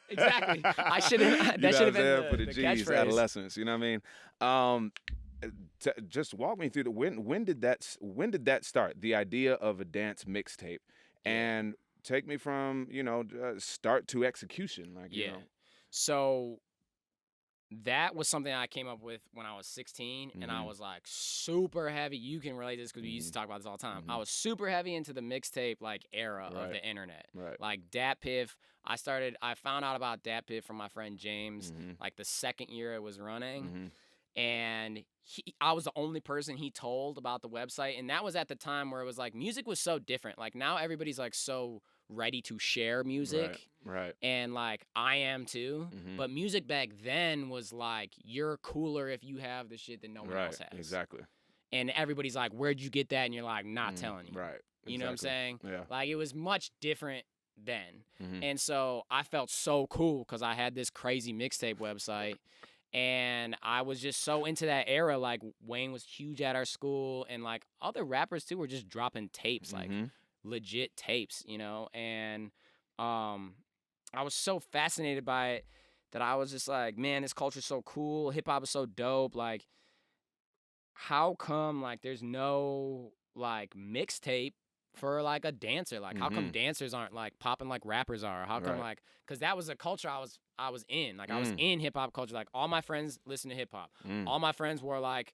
Speaker 2: Exactly. I should have. That should have been
Speaker 1: for the G's,
Speaker 2: catchphrase.
Speaker 1: Adolescents. You know what I mean? Just walk me through when did that start? The idea of a dance mixtape, and take me from start to execution.
Speaker 2: So that was something I came up with when I was 16, and I was like super heavy. You can relate to this because we used to talk about this all the time. I was super heavy into the mixtape era of the internet.
Speaker 1: Right.
Speaker 2: Like DatPiff. I found out about DatPiff from my friend James, like the second year it was running. And I was the only person he told about the website. And that was at the time where it was like music was so different. Like now everybody's like so ready to share music.
Speaker 1: Right.
Speaker 2: And like I am too. But music back then was like you're cooler if you have the shit that no one else has.
Speaker 1: Exactly.
Speaker 2: And everybody's like, where'd you get that? And you're like, not telling you.
Speaker 1: Right. Exactly.
Speaker 2: You know what I'm saying?
Speaker 1: Yeah.
Speaker 2: Like it was much different then. And so I felt so cool because I had this crazy mixtape website. And I was just so into that era. Like Wayne was huge at our school, and like other rappers too were just dropping tapes. Like legit tapes, you know, and I was so fascinated by it that I was just like, man, this culture's so cool. Hip hop is so dope. Like, how come like there's no like mixtape for like a dancer? Like, how come dancers aren't like popping like rappers are? How come like, because that was a culture I was in. Like, I was in hip hop culture. Like, all my friends listen to hip hop. All my friends wore like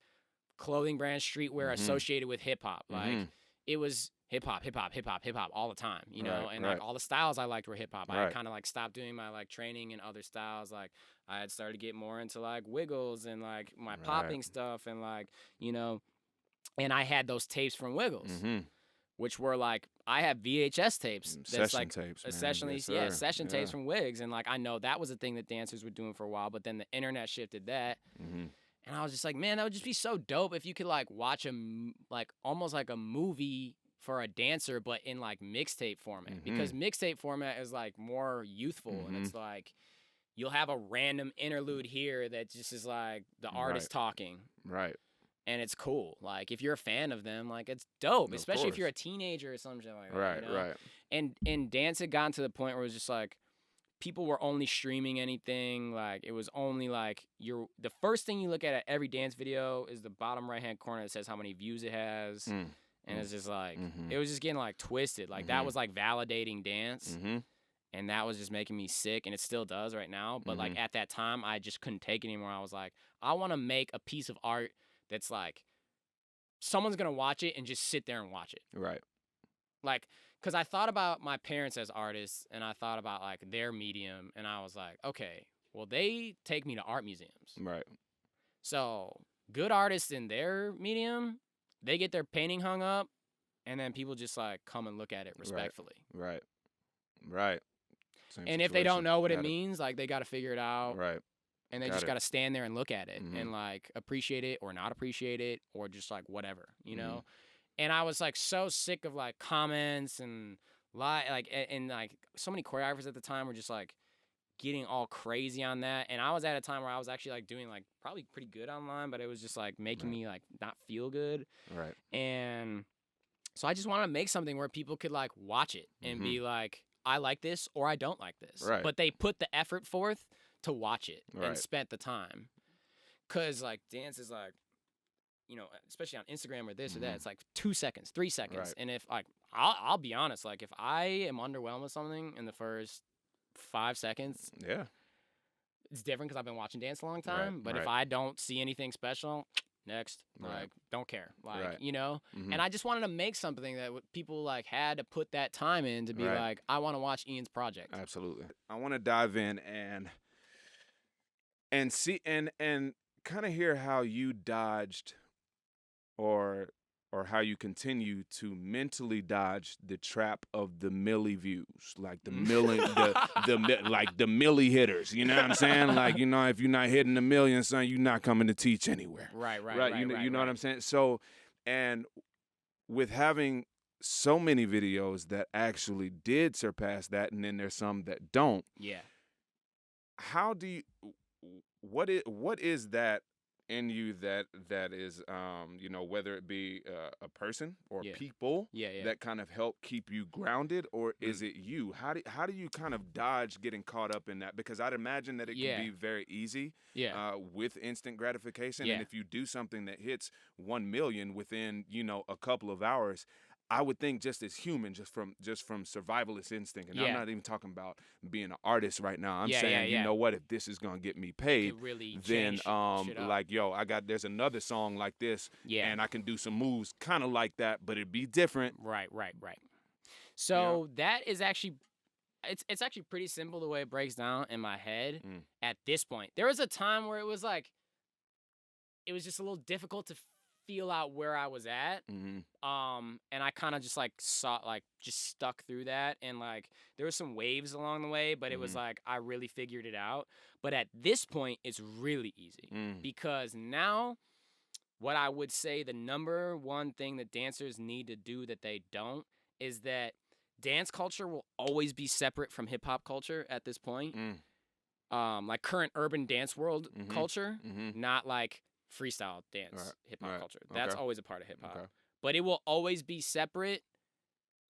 Speaker 2: clothing brand streetwear associated with hip hop. Like, it was hip hop, hip hop, hip hop, hip hop all the time, you know? And like all the styles I liked were hip hop. I had kind of like stopped doing my like training in other styles. Like, I had started to get more into like Wiggles and like my popping stuff and like, you know, and I had those tapes from Wiggles. Which were like, I have VHS tapes. That's
Speaker 1: session
Speaker 2: like
Speaker 1: tapes, man.
Speaker 2: session
Speaker 1: Yes,
Speaker 2: session tapes from Wigs. And like, I know that was a thing that dancers were doing for a while, but then the internet shifted that. And I was just like, man, that would just be so dope if you could like watch like almost like a movie for a dancer, but in like mixtape format. Because mixtape format is like more youthful, and it's like you'll have a random interlude here that just is like the artist talking.
Speaker 1: Right.
Speaker 2: And it's cool. Like, if you're a fan of them, like, it's dope.
Speaker 1: Of
Speaker 2: Especially if
Speaker 1: course.
Speaker 2: you're a teenager or something like that.
Speaker 1: Right,
Speaker 2: You know?
Speaker 1: right.
Speaker 2: And dance had gotten to the point where it was just like, people were only streaming anything. Like, it was only like, the first thing you look at every dance video is the bottom right-hand corner that says how many views it has. And it's just like, it was just getting like twisted. Like, that was like validating dance. And that was just making me sick. And it still does right now. But like, at that time, I just couldn't take it anymore. I was like, I want to make a piece of art that's like, someone's going to watch it and just sit there and watch it.
Speaker 1: Right.
Speaker 2: Like, because I thought about my parents as artists, and I thought about like their medium, and I was like, okay, well, they take me to art museums.
Speaker 1: Right.
Speaker 2: So good artists in their medium, they get their painting hung up, and then people just like come and look at it respectfully.
Speaker 1: Right. Right. Same
Speaker 2: And if they don't
Speaker 1: situation.
Speaker 2: know what it means, like, they got to figure it out.
Speaker 1: Right.
Speaker 2: And they just got to stand there and look at it and like appreciate it or not appreciate it or just like whatever, you know? And I was like so sick of like comments and like so many choreographers at the time were just like getting all crazy on that. And I was at a time where I was actually like doing like probably pretty good online, but it was just like making me like not feel good.
Speaker 1: Right.
Speaker 2: And so I just wanted to make something where people could like watch it and be like, I like this or I don't like this.
Speaker 1: Right.
Speaker 2: But they put the effort forth to watch it and
Speaker 1: Right.
Speaker 2: spent the time. Cause like dance is like, you know, especially on Instagram or this or that, it's like 2 seconds, 3 seconds.
Speaker 1: Right.
Speaker 2: And if like, I'll be honest, like if I am underwhelmed with something in the first 5 seconds,
Speaker 1: Yeah.
Speaker 2: it's different because I've been watching dance a long time.
Speaker 1: Right,
Speaker 2: But if
Speaker 1: right.
Speaker 2: I don't see anything special, next,
Speaker 1: Right.
Speaker 2: like, don't care. Like,
Speaker 1: Right.
Speaker 2: you know? And I just wanted to make something that people like had to put that time in to be
Speaker 1: Right.
Speaker 2: like, I want to watch Ian's project.
Speaker 1: Absolutely. I want to dive in and see and kind of hear how you dodged or how you continue to mentally dodge the trap of the milli views, like the milli, like the milli hitters. You know what I'm saying? Like, you know, if you're not hitting the million, son, you're not coming to teach anywhere.
Speaker 2: Right.
Speaker 1: You know what I'm saying? So, and with having so many videos that actually did surpass that, and then there's some that don't.
Speaker 2: Yeah.
Speaker 1: How do you? What is that in you that is you know, whether it be a person or people that kind of help keep you grounded, or is it you? How do you kind of dodge getting caught up in that? Because I'd imagine that it can be very easy with instant gratification, and if you do something that hits 1 million within, you know, a couple of hours, I would think just as human, just from survivalist instinct, and I'm not even talking about being an artist right now. I'm saying, you know what, if this is gonna get me paid,
Speaker 2: really
Speaker 1: then
Speaker 2: shit up.
Speaker 1: like, yo, there's another song like this, and I can do some moves kind of like that, but it'd be different.
Speaker 2: Right. So that is actually, it's actually pretty simple the way it breaks down in my head at this point. There was a time where it was like, it was just a little difficult to feel out where I was at. And I kind of just like just stuck through that. And like, there were some waves along the way, but it was like, I really figured it out. But at this point, it's really easy because now what I would say the number one thing that dancers need to do that they don't is that dance culture will always be separate from hip hop culture at this point. Like current urban dance world culture, not like freestyle dance hip hop culture. That's always a part of hip hop. But it will always be separate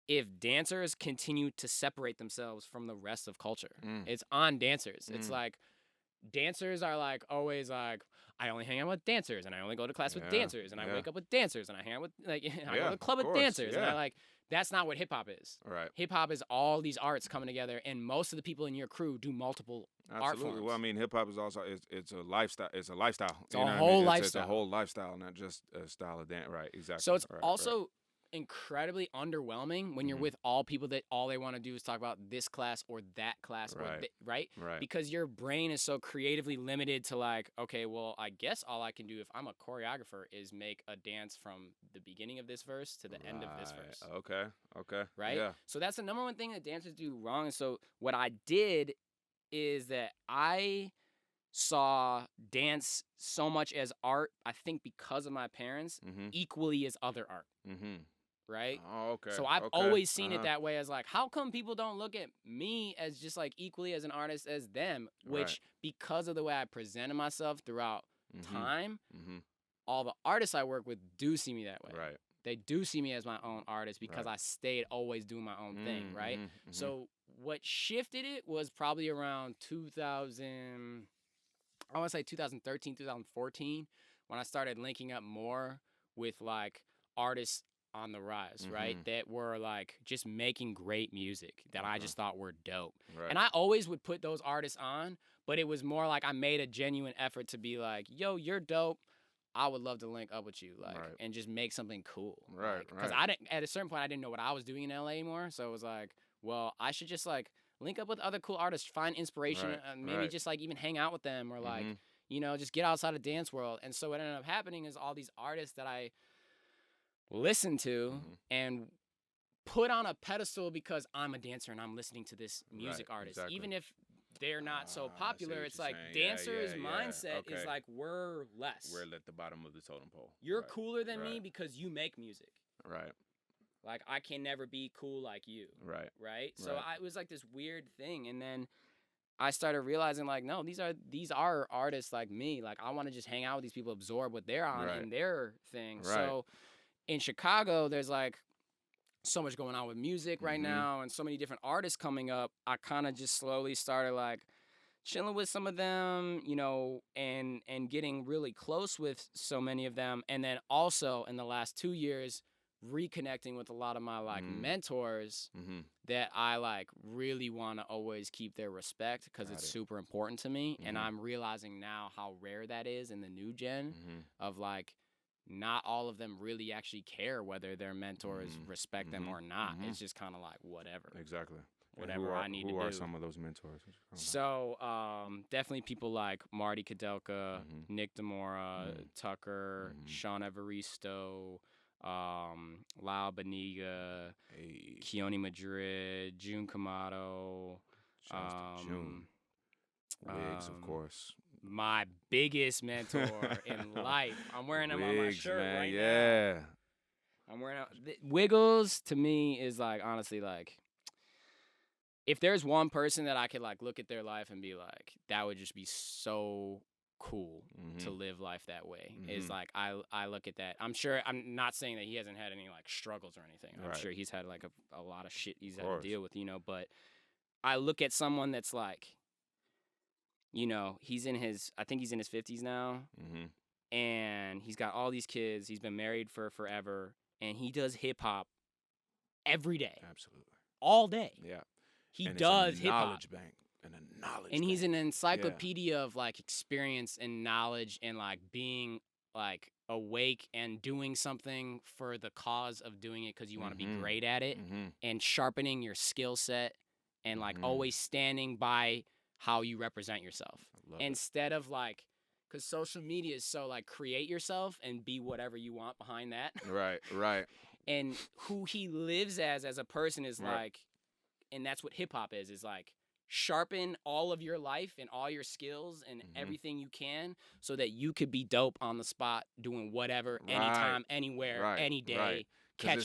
Speaker 2: if dancers continue to separate themselves from the rest of culture. It's on dancers. It's like dancers are like always like, I only hang out with dancers, and I only go to class with dancers, and I wake up with dancers, and I hang out with I go to the club with dancers, and I like. That's not what hip hop is.
Speaker 1: Right.
Speaker 2: Hip hop is all these arts coming together, and most of the people in your crew do multiple art forms.
Speaker 1: Well, I mean, hip hop is also it's a lifestyle. It's a lifestyle.
Speaker 2: It's a whole lifestyle.
Speaker 1: It's a whole lifestyle, not just a style of dance. Right. Exactly.
Speaker 2: So it's also incredibly underwhelming when you're with all people that all they want to do is talk about this class or that class, right? Because your brain is so creatively limited to like, okay, well, I guess all I can do if I'm a choreographer is make a dance from the beginning of this verse to the end of this verse.
Speaker 1: Okay.
Speaker 2: Right?
Speaker 1: Yeah.
Speaker 2: So that's the number one thing that dancers do wrong. And so what I did is that I saw dance so much as art, I think because of my parents, equally as other art. Right?
Speaker 1: Oh, okay.
Speaker 2: So I've always seen it that way as like, how come people don't look at me as just like equally as an artist as them? Which because of the way I presented myself throughout time, all the artists I work with do see me that way.
Speaker 1: Right.
Speaker 2: They do see me as my own artist because I stayed always doing my own thing, right? So what shifted it was probably around 2000, I want to say 2013, 2014, when I started linking up more with like artists on the rise, right? That were like just making great music that I just thought were dope. Right. And I always would put those artists on, but it was more like I made a genuine effort to be like, yo, you're dope. I would love to link up with you, like, and just make something cool.
Speaker 1: Right.
Speaker 2: Because I didn't, at a certain point, I didn't know what I was doing in LA anymore. So it was like, well, I should just like link up with other cool artists, find inspiration, and maybe just like even hang out with them or like, you know, just get outside of dance world. And so what ended up happening is all these artists that I listen to and put on a pedestal because I'm a dancer and I'm listening to this music artist. Exactly. Even if they're not so popular, it's like dancers' mindset is like, we're less.
Speaker 1: We're at the bottom of the totem pole.
Speaker 2: You're cooler than me because you make music.
Speaker 1: Right.
Speaker 2: Like, I can never be cool like you. Right? So it was like this weird thing. And then I started realizing, like, no, these are artists like me. Like, I want to just hang out with these people, absorb what they're on and their thing. So in Chicago, there's like so much going on with music right now and so many different artists coming up. I kind of just slowly started like chilling with some of them, you know, and getting really close with so many of them. And then also in the last 2 years, reconnecting with a lot of my like mentors that I like really want to always keep their respect because it's super important to me. And I'm realizing now how rare that is in the new gen of like, not all of them really actually care whether their mentors respect them or not. It's just kind of like whatever.
Speaker 1: Exactly.
Speaker 2: Whatever I need to do.
Speaker 1: Who are some of those mentors?
Speaker 2: So definitely people like Marty Kudelka, Nick DeMora, Tucker, Sean Evaristo, Lau Beniga, Keone Madrid, June Kamado.
Speaker 1: June. Wiggs, of course.
Speaker 2: My biggest mentor in life. I'm wearing him on my shirt right now. I'm wearing Wiggles to me is like, honestly, like, if there's one person that I could like look at their life and be like, that would just be so cool to live life that way, is like, I look at that. I'm sure, I'm not saying that he hasn't had any like struggles or anything. I'm sure he's had like a lot of shit he's had to deal with, you know, but I look at someone that's like, you know, I think he's in his 50s now, and he's got all these kids. He's been married for forever, and he does hip hop every day.
Speaker 1: Absolutely.
Speaker 2: All day.
Speaker 1: Yeah.
Speaker 2: He does hip hop.
Speaker 1: Knowledge bank and a knowledge
Speaker 2: and he's an encyclopedia of like experience and knowledge and like being like awake and doing something for the cause of doing it because you want to be great at it and sharpening your skill set and like always standing by how you represent yourself instead of like, because social media is so like, create yourself and be whatever you want behind that.
Speaker 1: Right.
Speaker 2: And who he lives as a person is like, and that's what hip hop is like, sharpen all of your life and all your skills and everything you can so that you could be dope on the spot doing whatever, anytime, anywhere, any day. Catch me.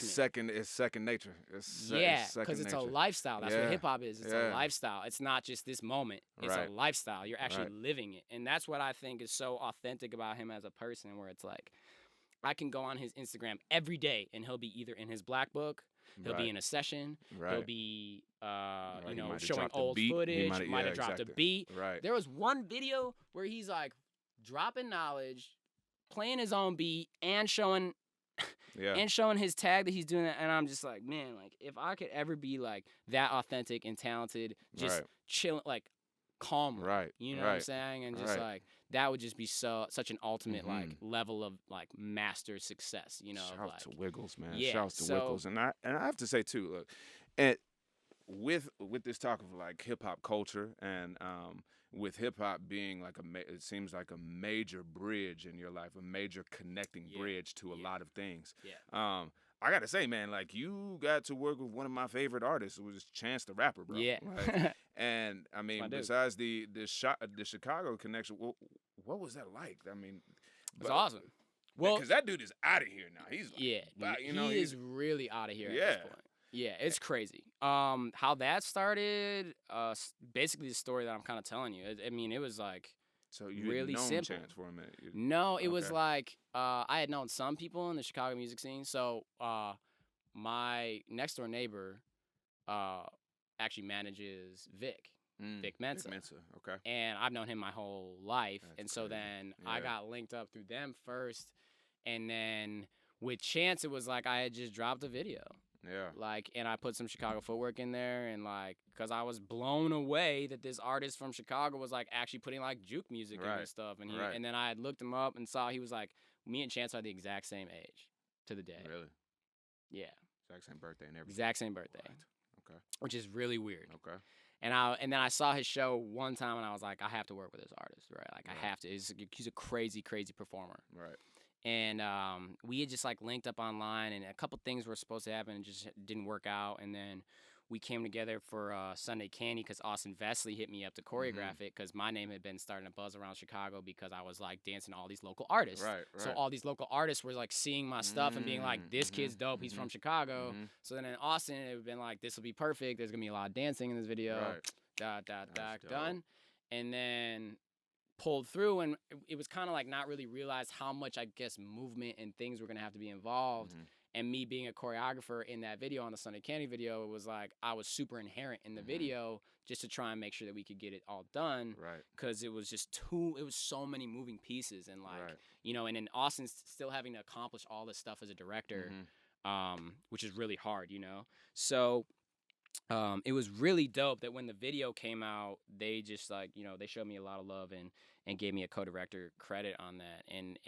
Speaker 1: It's second nature.
Speaker 2: Because it's a lifestyle. That's what hip hop is. It's a lifestyle. It's not just this moment. It's a lifestyle. You're actually living it. And that's what I think is so authentic about him as a person, where it's like, I can go on his Instagram every day, and he'll be either in his black book, he'll be in a session, he'll be, you know, showing old footage, might have dropped a beat.
Speaker 1: Right.
Speaker 2: There was one video where he's like dropping knowledge, playing his own beat, and showing and showing his tag that he's doing that. And I'm just like, man, like if I could ever be like that authentic and talented, just chilling, like calm, you know what I'm saying? And just like that would just be such an ultimate like level of like master success, you know.
Speaker 1: Shout out to Wiggles, man.
Speaker 2: Yeah,
Speaker 1: Shout out to Wiggles. And I have to say too, look, and with this talk of like hip hop culture and with hip hop being like it seems like a major bridge in your life, a major connecting bridge to a lot of things. I gotta say, man, like you got to work with one of my favorite artists, who was Chance the Rapper, bro.
Speaker 2: Yeah.
Speaker 1: Right? And I mean, besides the Chicago connection, what was that like? I mean,
Speaker 2: it's awesome.
Speaker 1: Well, because that dude is out of here now. He's like,
Speaker 2: you know, he's really out of here at this point. Yeah, it's crazy. How that started, basically the story that I'm kind of telling you. I mean, it was like
Speaker 1: so you
Speaker 2: really
Speaker 1: known
Speaker 2: simple.
Speaker 1: Chance for a minute.
Speaker 2: No, it was like I had known some people in the Chicago music scene. So my next door neighbor actually manages Vic Mensa.
Speaker 1: Vic Mensa, okay.
Speaker 2: And I've known him my whole life. And so then I got linked up through them first. And then with Chance, it was like I had just dropped a video.
Speaker 1: Yeah.
Speaker 2: Like, and I put some Chicago footwork in there, and like, cause I was blown away that this artist from Chicago was like actually putting like juke music in and stuff. And and then I had looked him up and saw he was like, me and Chance are the exact same age to the day.
Speaker 1: Really?
Speaker 2: Yeah.
Speaker 1: Exact same birthday and everything.
Speaker 2: Exact same birthday.
Speaker 1: Right. Okay.
Speaker 2: Which is really weird.
Speaker 1: Okay.
Speaker 2: And then I saw his show one time, and I was like, I have to work with this artist, right? Like I have to. He's a crazy, crazy performer.
Speaker 1: Right.
Speaker 2: And we had just like linked up online, and a couple things were supposed to happen and just didn't work out. And then we came together for Sunday Candy because Austin Vesley hit me up to choreograph it because my name had been starting to buzz around Chicago because I was like dancing to all these local artists.
Speaker 1: Right.
Speaker 2: So all these local artists were like seeing my stuff and being like, this kid's dope. He's from Chicago. So then in Austin, it would been like, this will be perfect. There's going to be a lot of dancing in this video. Done. And then pulled through, and it was kind of like not really realized how much I guess movement and things were gonna have to be involved. And me being a choreographer in that video, on the Sunday Candy video, it was like I was super inherent in the video just to try and make sure that we could get it all done.
Speaker 1: Right.
Speaker 2: Because it was just it was so many moving pieces, and like you know, and in Austin still having to accomplish all this stuff as a director, which is really hard, you know. So it was really dope that when the video came out, they just like, you know, they showed me a lot of love and gave me a co-director credit on that. And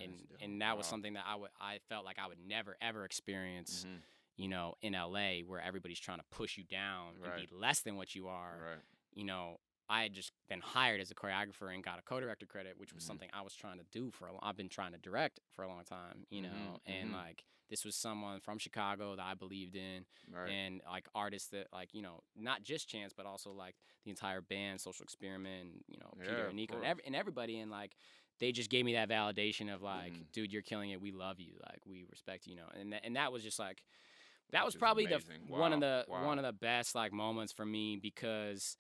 Speaker 2: that was something that I felt like I would never ever experience, you know, in LA, where everybody's trying to push you down and be less than what you are. You know, I had just been hired as a choreographer and got a co-director credit, which was something I was trying to do I've been trying to direct for a long time, you know, and like this was someone from Chicago that I believed in, and like artists that like, you know, not just Chance, but also like the entire band, Social Experiment, you know, Peter and Nico and everybody. And like, they just gave me that validation of like, dude, you're killing it. We love you. Like, we respect you, you know, and that was just like, that was probably one of the best like moments for me, because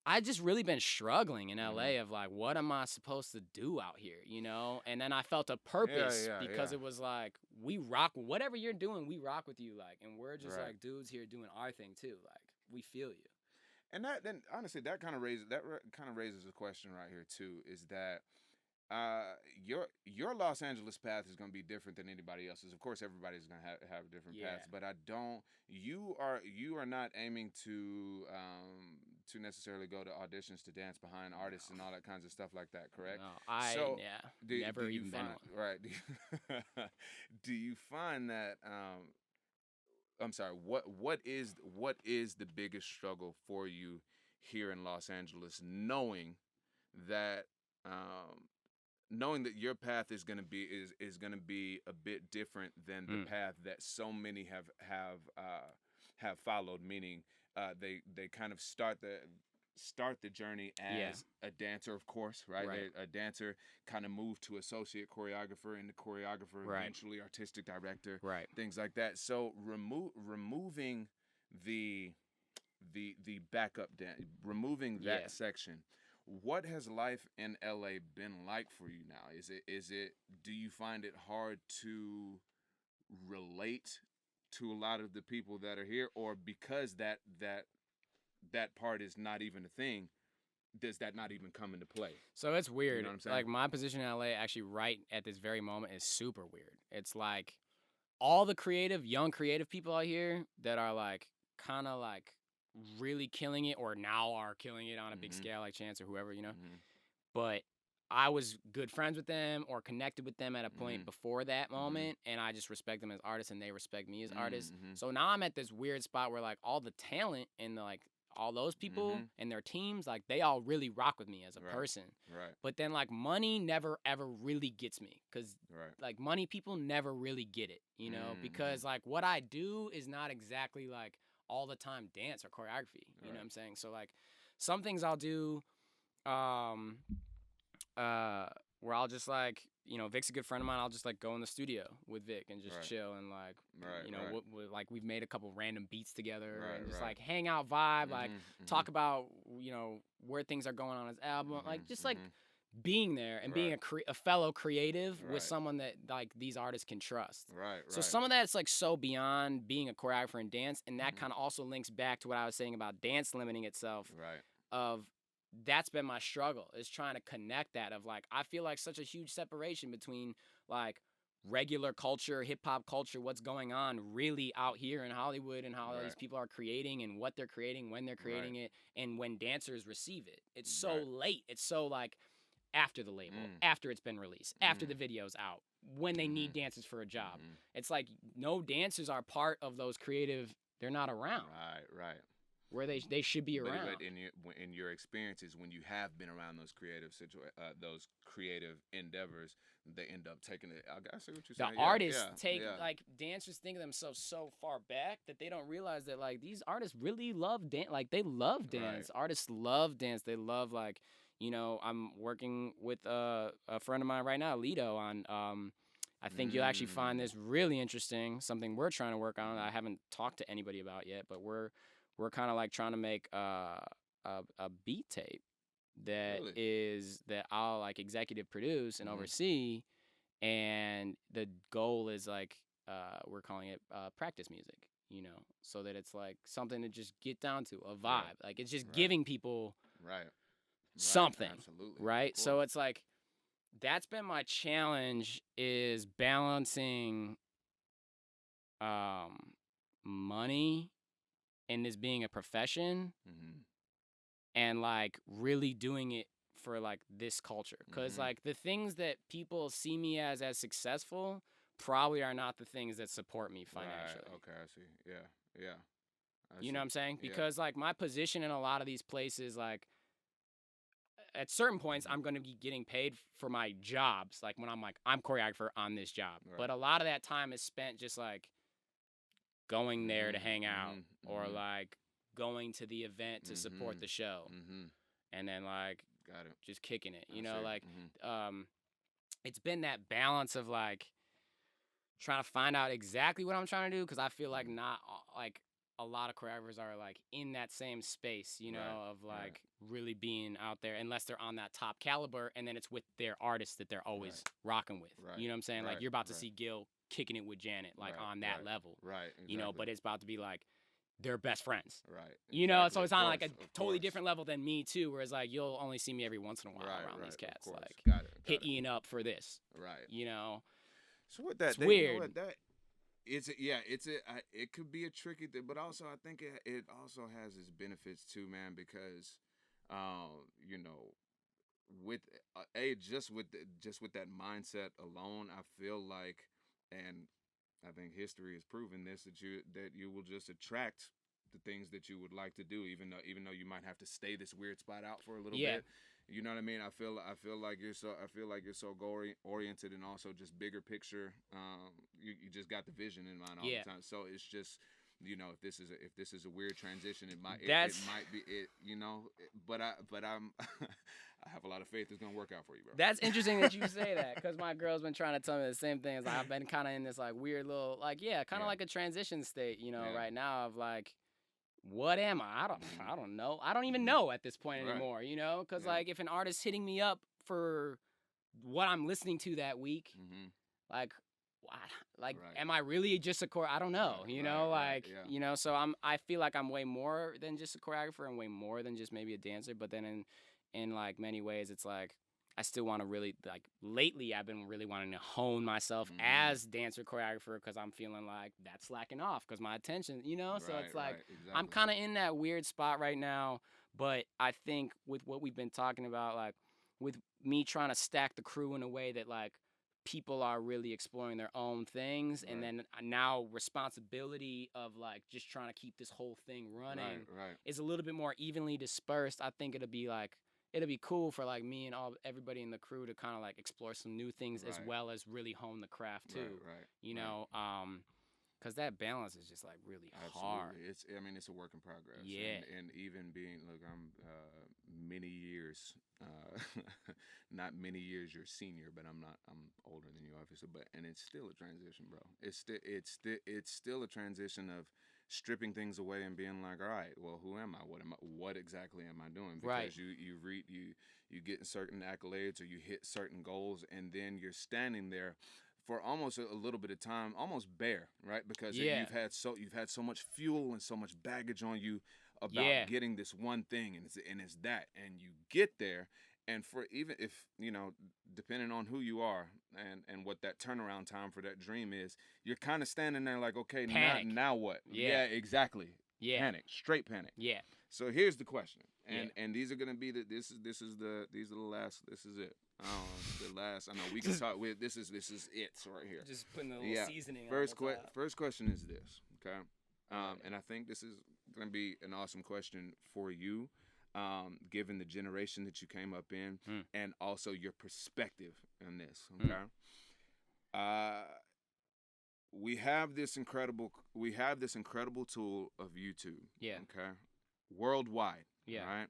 Speaker 2: I just really been struggling in LA of like, what am I supposed to do out here, you know? And then I felt a purpose because it was like, we rock, whatever you're doing, we rock with you, like, and we're just like dudes here doing our thing too, like, we feel you.
Speaker 1: And that, then honestly, that kind of raises a question right here too, is that your Los Angeles path is going to be different than anybody else's. Of course, everybody's going to have different paths, but you are not aiming to necessarily go to auditions to dance behind artists and all that kinds of stuff like that, correct?
Speaker 2: No, never even been one.
Speaker 1: Right. Do you find that I'm sorry, what is the biggest struggle for you here in Los Angeles, knowing that your path is going to be a bit different than the path that so many have followed, meaning they kind of start the journey as a dancer, of course, right? A dancer kind of move to associate choreographer, and the choreographer eventually artistic director, things like that. So removing the backup dance, removing that section, What has life in LA been like for you now? Do you find it hard to relate to a lot of the people that are here, or because that part is not even a thing, does that not even come into play?
Speaker 2: So it's weird.
Speaker 1: You know what I'm saying?
Speaker 2: Like my position in LA actually right at this very moment is super weird. It's like all the young creative people out here that are like kind of like really killing it or now are killing it on a big scale like Chance or whoever, you know. But I was good friends with them or connected with them at a point before that moment, and I just respect them as artists and they respect me as artists. So now I'm at this weird spot where like all the talent and like all those people and their teams, like they all really rock with me as a person.
Speaker 1: Right.
Speaker 2: But then like money never ever really gets me because like money people never really get it, you know, because like what I do is not exactly like all the time dance or choreography, you know what I'm saying? So like some things I'll do where I'll just like, you know, Vic's a good friend of mine. I'll just like go in the studio with Vic and just chill and like, you know, like we've made a couple random beats together and just like hang out vibe, like talk about, you know, where things are going on his album, like just like being there and being a fellow creative with someone that like these artists can trust. So some of that's like so beyond being a choreographer in dance, and that kind of also links back to what I was saying about dance limiting itself. Of that's been my struggle, is trying to connect that of like I feel like such a huge separation between like regular culture, hip hop culture, what's going on really out here in Hollywood and how all these people are creating and what they're creating, when they're creating it, and when dancers receive it. It's so late. It's so like after the label, after it's been released, after the video's out, when they need dancers for a job. It's like no dancers are part of those creative, they're not around.
Speaker 1: Right.
Speaker 2: Where they should be around.
Speaker 1: But in your experiences, when you have been around those creative endeavors, they end up taking it. I see what you're saying.
Speaker 2: The artists like dancers think of themselves so far back that they don't realize that like these artists really love dance. Like they love dance. Artists love dance. They love like, you know, I'm working with a friend of mine right now, Lido, on I think you'll actually find this really interesting. Something we're trying to work on. I haven't talked to anybody about yet, but we're kind of like trying to make a beat tape that that I'll like executive produce and oversee, and the goal is like we're calling it practice music, you know, so that it's like something to just get down to a vibe, like it's just giving people something, right? So it's like that's been my challenge, is balancing money and this being a profession and like really doing it for like this culture, because like the things that people see me as successful probably are not the things that support me financially.
Speaker 1: Okay, I see. Yeah.
Speaker 2: You know what I'm saying? Because like my position in a lot of these places, like at certain points I'm going to be getting paid for my jobs, like when I'm choreographer on this job, but a lot of that time is spent just like going there to hang out or like going to the event to support the show and then like just kicking it, you know, like it's been that balance of like trying to find out exactly what I'm trying to do, because I feel like not like a lot of choreographers are like in that same space, you know, of like really being out there, unless they're on that top caliber, and then it's with their artists that they're always rocking with. You know what I'm saying? Like you're about to see Gil kicking it with Janet, like on that level. Exactly. You know, but it's about to be like they're best friends. You know, so it's on like a totally different level than me too, whereas like you'll only see me every once in a while around these cats. Like hit Ian up for this. You know.
Speaker 1: So with that,
Speaker 2: it's weird.
Speaker 1: You know what, that it could be a tricky thing, but also I think it also has its benefits too, man, because you know, with just with that mindset alone, I feel like, and I think history has proven this, that you will just attract the things that you would like to do, even though you might have to stay this weird spot out for a little bit. You know what I mean? I feel like you're so goal oriented, and also just bigger picture. You just got the vision in mind all the time. So it's just, you know, if this is a weird transition, it might be it. You know, but I'm I have a lot of faith it's gonna work out for you, bro.
Speaker 2: That's interesting that you say that, because my girl's been trying to tell me the same thing. Like, I've been kind of in this like weird little like kind of like a transition state, you know, right now of like what am I? I don't know. I don't even know at this point anymore, you know? Because, like, if an artist's hitting me up for what I'm listening to that week, like, am I really just a I don't know, you know? You know, so I feel like I'm way more than just a choreographer and way more than just maybe a dancer. But then in like, many ways, it's like, I still want to really, like, lately I've been really wanting to hone myself as dancer choreographer because I'm feeling like that's slacking off because my attention, you know? So it's like, exactly. I'm kind of in that weird spot right now. But I think with what we've been talking about, like, with me trying to stack the crew in a way that, like, people are really exploring their own things, and then now responsibility of, like, just trying to keep this whole thing running is a little bit more evenly dispersed. I think it'll be cool for, like, me and everybody in the crew to kind of, like, explore some new things as well as really hone the craft too. You know, because that balance is just, like, really hard.
Speaker 1: It's a work in progress.
Speaker 2: Yeah.
Speaker 1: And even being, look, I'm many years, not many years your senior, but I'm older than you, obviously. And it's still a transition, bro. It's still a transition of stripping things away and being like, all right, well, who am I? What exactly am I doing? Because you get certain accolades or you hit certain goals, and then you're standing there for almost a little bit of time, almost bare, right? Because you've had so much fuel and so much baggage on you about getting this one thing, and it's that, and you get there, and for even if, you know, depending on who you are and what that turnaround time for that dream is, you're kind of standing there like, okay, now what? Yeah, exactly. Yeah, panic, straight panic. Yeah. So here's the question, and these are gonna be these are the last. This is it. The last. I know we can talk. This is it right here.
Speaker 2: Just putting a little seasoning.
Speaker 1: First question is this. Okay, and I think this is gonna be an awesome question for you, given the generation that you came up in, and also your perspective on this. Okay. We have this incredible tool of YouTube. Yeah. Okay. Worldwide. Yeah. Right.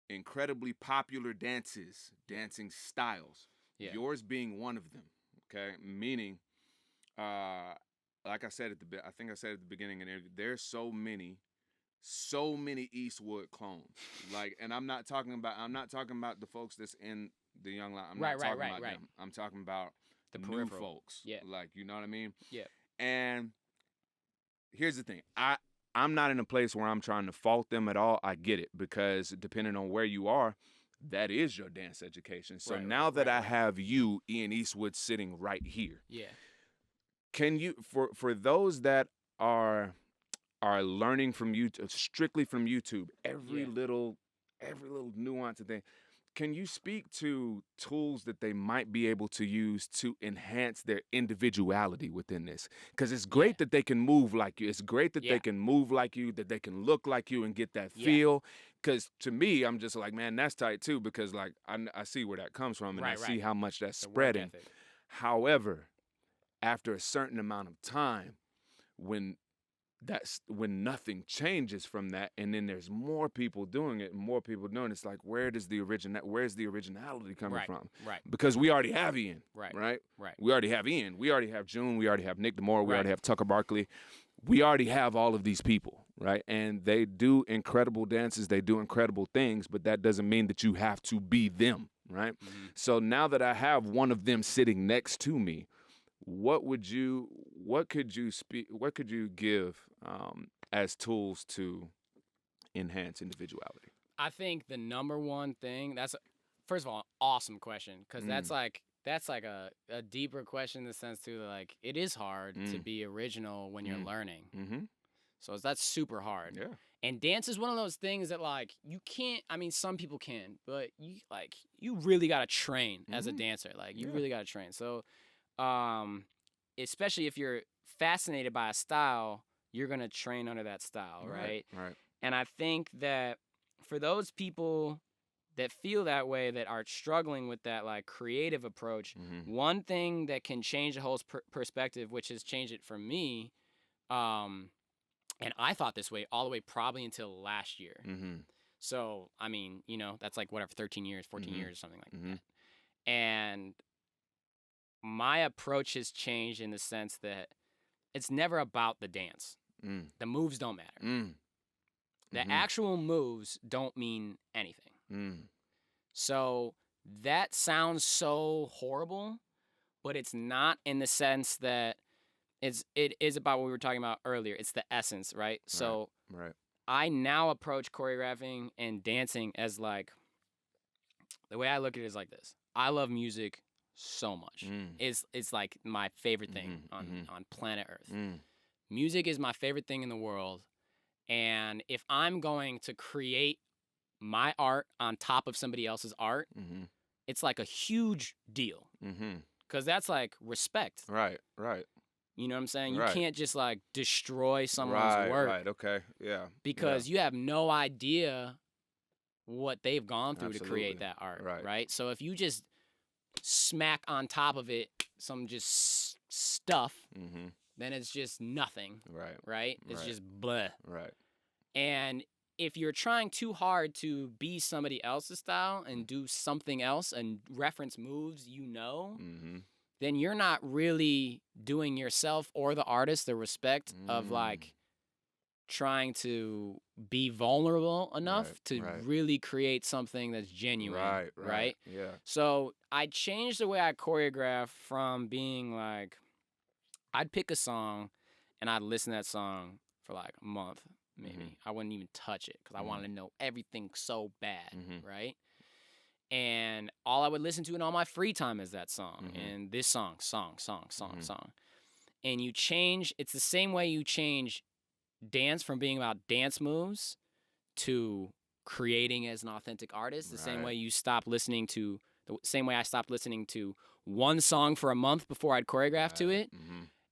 Speaker 1: Incredibly popular dancing styles. Yeah. Yours being one of them. Okay. Meaning, like I said I think I said at the beginning, and there's so many Eastwood clones. Like, and I'm not talking about the folks that's in the Young Line. I'm not talking about them. I'm talking about the new folks. Yeah. Like, you know what I mean? Yeah. And here's the thing. I'm not in a place where I'm trying to fault them at all. I get it, because depending on where you are, that is your dance education. So now that I have you, Ian Eastwood, sitting right here. Yeah. Can you, for those that are learning from YouTube, strictly from YouTube, every little nuance of thing, can you speak to tools that they might be able to use to enhance their individuality within this? Because it's great that they can move like you. It's great that they can move like you, that they can look like you and get that feel. Because to me, I'm just like, man, that's tight too, because, like, I see where that comes from, and I see how much that's spreading. However, after a certain amount of time, when nothing changes from that, and then there's more people doing it, it's like, where's the originality coming from? Right. Because we already have Ian. Right. We already have Ian. We already have June. We already have Nick DeMore. We already have Tucker Barkley. We already have all of these people, right? And they do incredible dances. They do incredible things, but that doesn't mean that you have to be them, right? Mm-hmm. So now that I have one of them sitting next to me, what could you give as tools to enhance individuality?
Speaker 2: I think the number one thing, first of all, awesome question, because that's like a deeper question in the sense too, like, it is hard to be original when you're learning. Mm-hmm. So that's super hard. Yeah. And dance is one of those things that, like, you can't, I mean, some people can, but you really got to train as a dancer. Like, you really got to train. So, especially if you're fascinated by a style, you're going to train under that style, right? Right. And I think that for those people that feel that way, that are struggling with that, like, creative approach, one thing that can change the whole perspective, which has changed it for me, and I thought this way all the way probably until last year. Mm-hmm. So, I mean, you know, that's like, whatever, 13 years, 14 years, something like that. And my approach has changed in the sense that it's never about the dance. The moves don't matter. The actual moves don't mean anything. So that sounds so horrible, but it's not in the sense that it is about what we were talking about earlier. It's the essence, right? So I now approach choreographing and dancing as like, the way I look at it is like this. I love music so much. It's like my favorite thing on planet Earth. Music is my favorite thing in the world. And if I'm going to create my art on top of somebody else's art, it's like a huge deal. Because that's like respect.
Speaker 1: Right.
Speaker 2: You know what I'm saying? You can't just like destroy someone's work.
Speaker 1: Right. Okay. Yeah.
Speaker 2: Because you have no idea what they've gone through to create that art. Right. So if you just smack on top of it some just stuff, then it's just nothing. Right. It's just bleh. And if you're trying too hard to be somebody else's style and do something else and reference moves, then you're not really doing yourself or the artist the respect of like trying to be vulnerable enough to really create something that's genuine. Right.
Speaker 1: Yeah.
Speaker 2: So I changed the way I choreograph from being like, I'd pick a song and I'd listen to that song for like a month, maybe. I wouldn't even touch it because I wanted to know everything so bad. Right. And all I would listen to in all my free time is that song and this song. And you change, it's the same way you change dance from being about dance moves to creating as an authentic artist. The same way you stop listening to, the same way I stopped listening to one song for a month before I'd choreograph to it.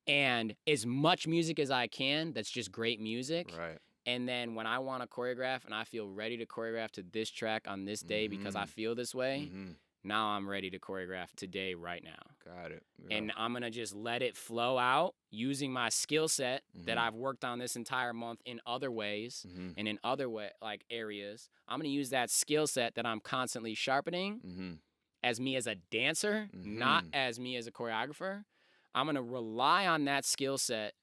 Speaker 2: And as much music as I can, that's just great music. And then when I want to choreograph and I feel ready to choreograph to this track on this day because I feel this way, now I'm ready to choreograph today, right now.
Speaker 1: Got it. Yeah.
Speaker 2: And I'm going to just let it flow out using my skill set that I've worked on this entire month in other ways and in other like areas. I'm going to use that skill set that I'm constantly sharpening as me as a dancer, not as me as a choreographer. I'm going to rely on that skill set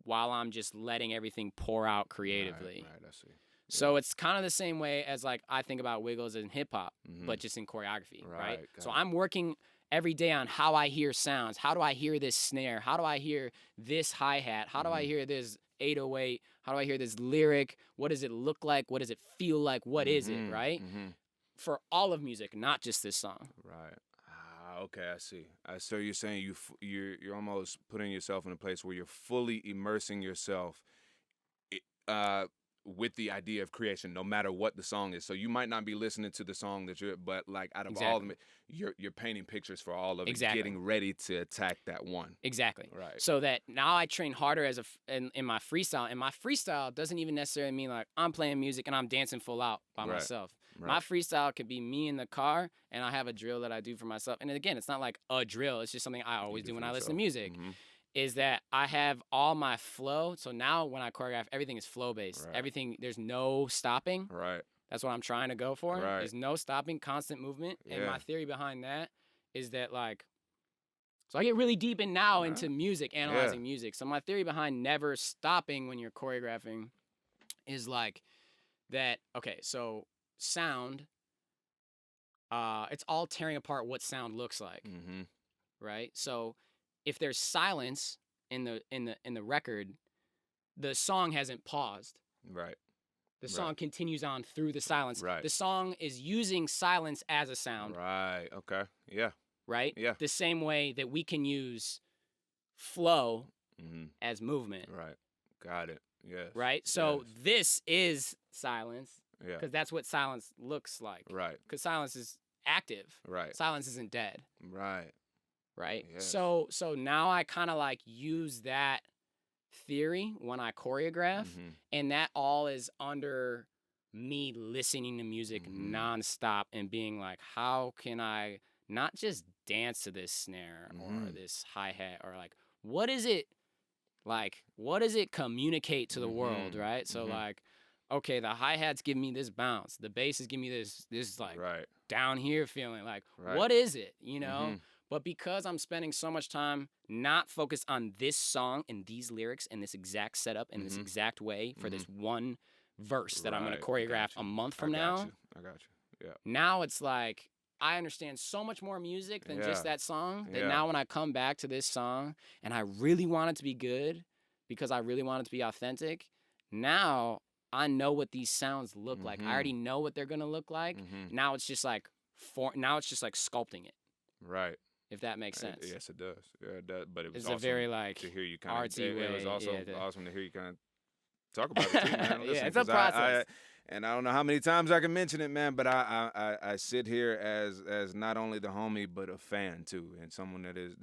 Speaker 2: while I'm just letting everything pour out creatively.
Speaker 1: I see.
Speaker 2: So it's kind of the same way as like I think about wiggles in hip hop, but just in choreography, right? So I'm working every day on how I hear sounds. How do I hear this snare? How do I hear this hi-hat? How do I hear this 808? How do I hear this lyric? What does it look like? What does it feel like? What is it, right? For all of music, not just this song.
Speaker 1: Right. Okay, I see. So you're saying you're almost putting yourself in a place where you're fully immersing yourself with the idea of creation, no matter what the song is. So you might not be listening to the song but like out of all of it, you're painting pictures for all of it, getting ready to attack that one.
Speaker 2: Exactly.
Speaker 1: Right.
Speaker 2: So that now I train harder in my freestyle, and my freestyle doesn't even necessarily mean like I'm playing music and I'm dancing full out by myself. My freestyle could be me in the car, and I have a drill that I do for myself. And again, it's not like a drill. It's just something I always do when I listen to music. Is that I have all my flow. So now when I choreograph, everything is flow-based. Everything, there's no stopping. That's what I'm trying to go for. There's no stopping, constant movement. And my theory behind that is that like, so I get really deep into music, analyzing music. So my theory behind never stopping when you're choreographing is like that, okay, so sound, it's all tearing apart what sound looks like, right? So if there's silence in the record, the song hasn't paused. The song continues on through the silence. The song is using silence as a sound.
Speaker 1: Okay. Yeah. Yeah.
Speaker 2: The same way that we can use flow as movement.
Speaker 1: Got it. Yes.
Speaker 2: So this is silence. Because that's what silence looks like. Because silence is active. Silence isn't dead. Yes. So now I kind of like use that theory when I choreograph, and that all is under me listening to music nonstop and being like, how can I not just dance to this snare or this hi-hat, or like, what is it like? What does it communicate to the world, right? So like, okay, the hi-hat's giving me this bounce, the bass is giving me this like down here feeling. Like, what is it, you know? But because I'm spending so much time not focused on this song and these lyrics and this exact setup and this exact way for this one verse that I'm going to choreograph a month from now.
Speaker 1: I got you. Yeah.
Speaker 2: Now it's like I understand so much more music than just that song that now when I come back to this song and I really want it to be good because I really want it to be authentic, now I know what these sounds look like. I already know what they're going to look like. Now it's just like sculpting it.
Speaker 1: Right.
Speaker 2: If that makes sense.
Speaker 1: Yes, it does. Yeah, it does. But it was
Speaker 2: it's
Speaker 1: awesome
Speaker 2: a very like
Speaker 1: to hear you
Speaker 2: artsy way.
Speaker 1: It was also awesome to hear you kind of talk about it too, man. Listen,
Speaker 2: yeah, it's a process.
Speaker 1: And I don't know how many times I can mention it, man, but I sit here as not only the homie but a fan too, and someone that is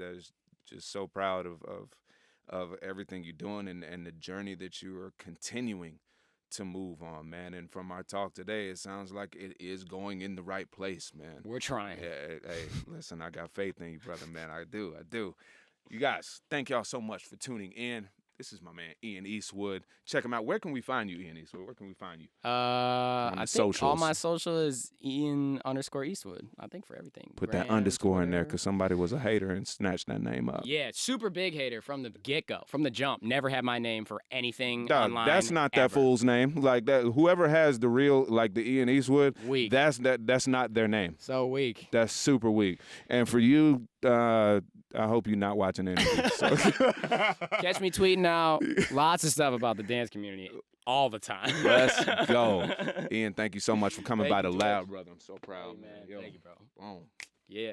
Speaker 1: just so proud of everything you're doing and the journey that you are continuing to move on, man. And from our talk today, it sounds like it is going in the right place, man.
Speaker 2: We're trying.
Speaker 1: Yeah, hey, listen, I got faith in you, brother, man. I do. You guys, thank y'all so much for tuning in. This is my man, Ian Eastwood. Check him out. Where can we find you, Ian Eastwood? Where can we find you?
Speaker 2: I think all my social is Ian_Eastwood. I think for everything.
Speaker 1: Put that underscore in there because somebody was a hater and snatched that name up.
Speaker 2: Yeah, super big hater from the get-go, from the jump. Never had my name for anything online.
Speaker 1: That's not that fool's name. Like that, whoever has the real, like the Ian Eastwood,
Speaker 2: weak.
Speaker 1: That's not their name.
Speaker 2: So weak.
Speaker 1: That's super weak. And for you, I hope you're not watching anything. So.
Speaker 2: Catch me tweeting out lots of stuff about the dance community all the time.
Speaker 1: Let's go. Ian, thank you so much for coming by the lab, brother. I'm so proud,
Speaker 2: man.
Speaker 1: Yo.
Speaker 2: Thank you, bro.
Speaker 1: Boom.
Speaker 2: Yeah.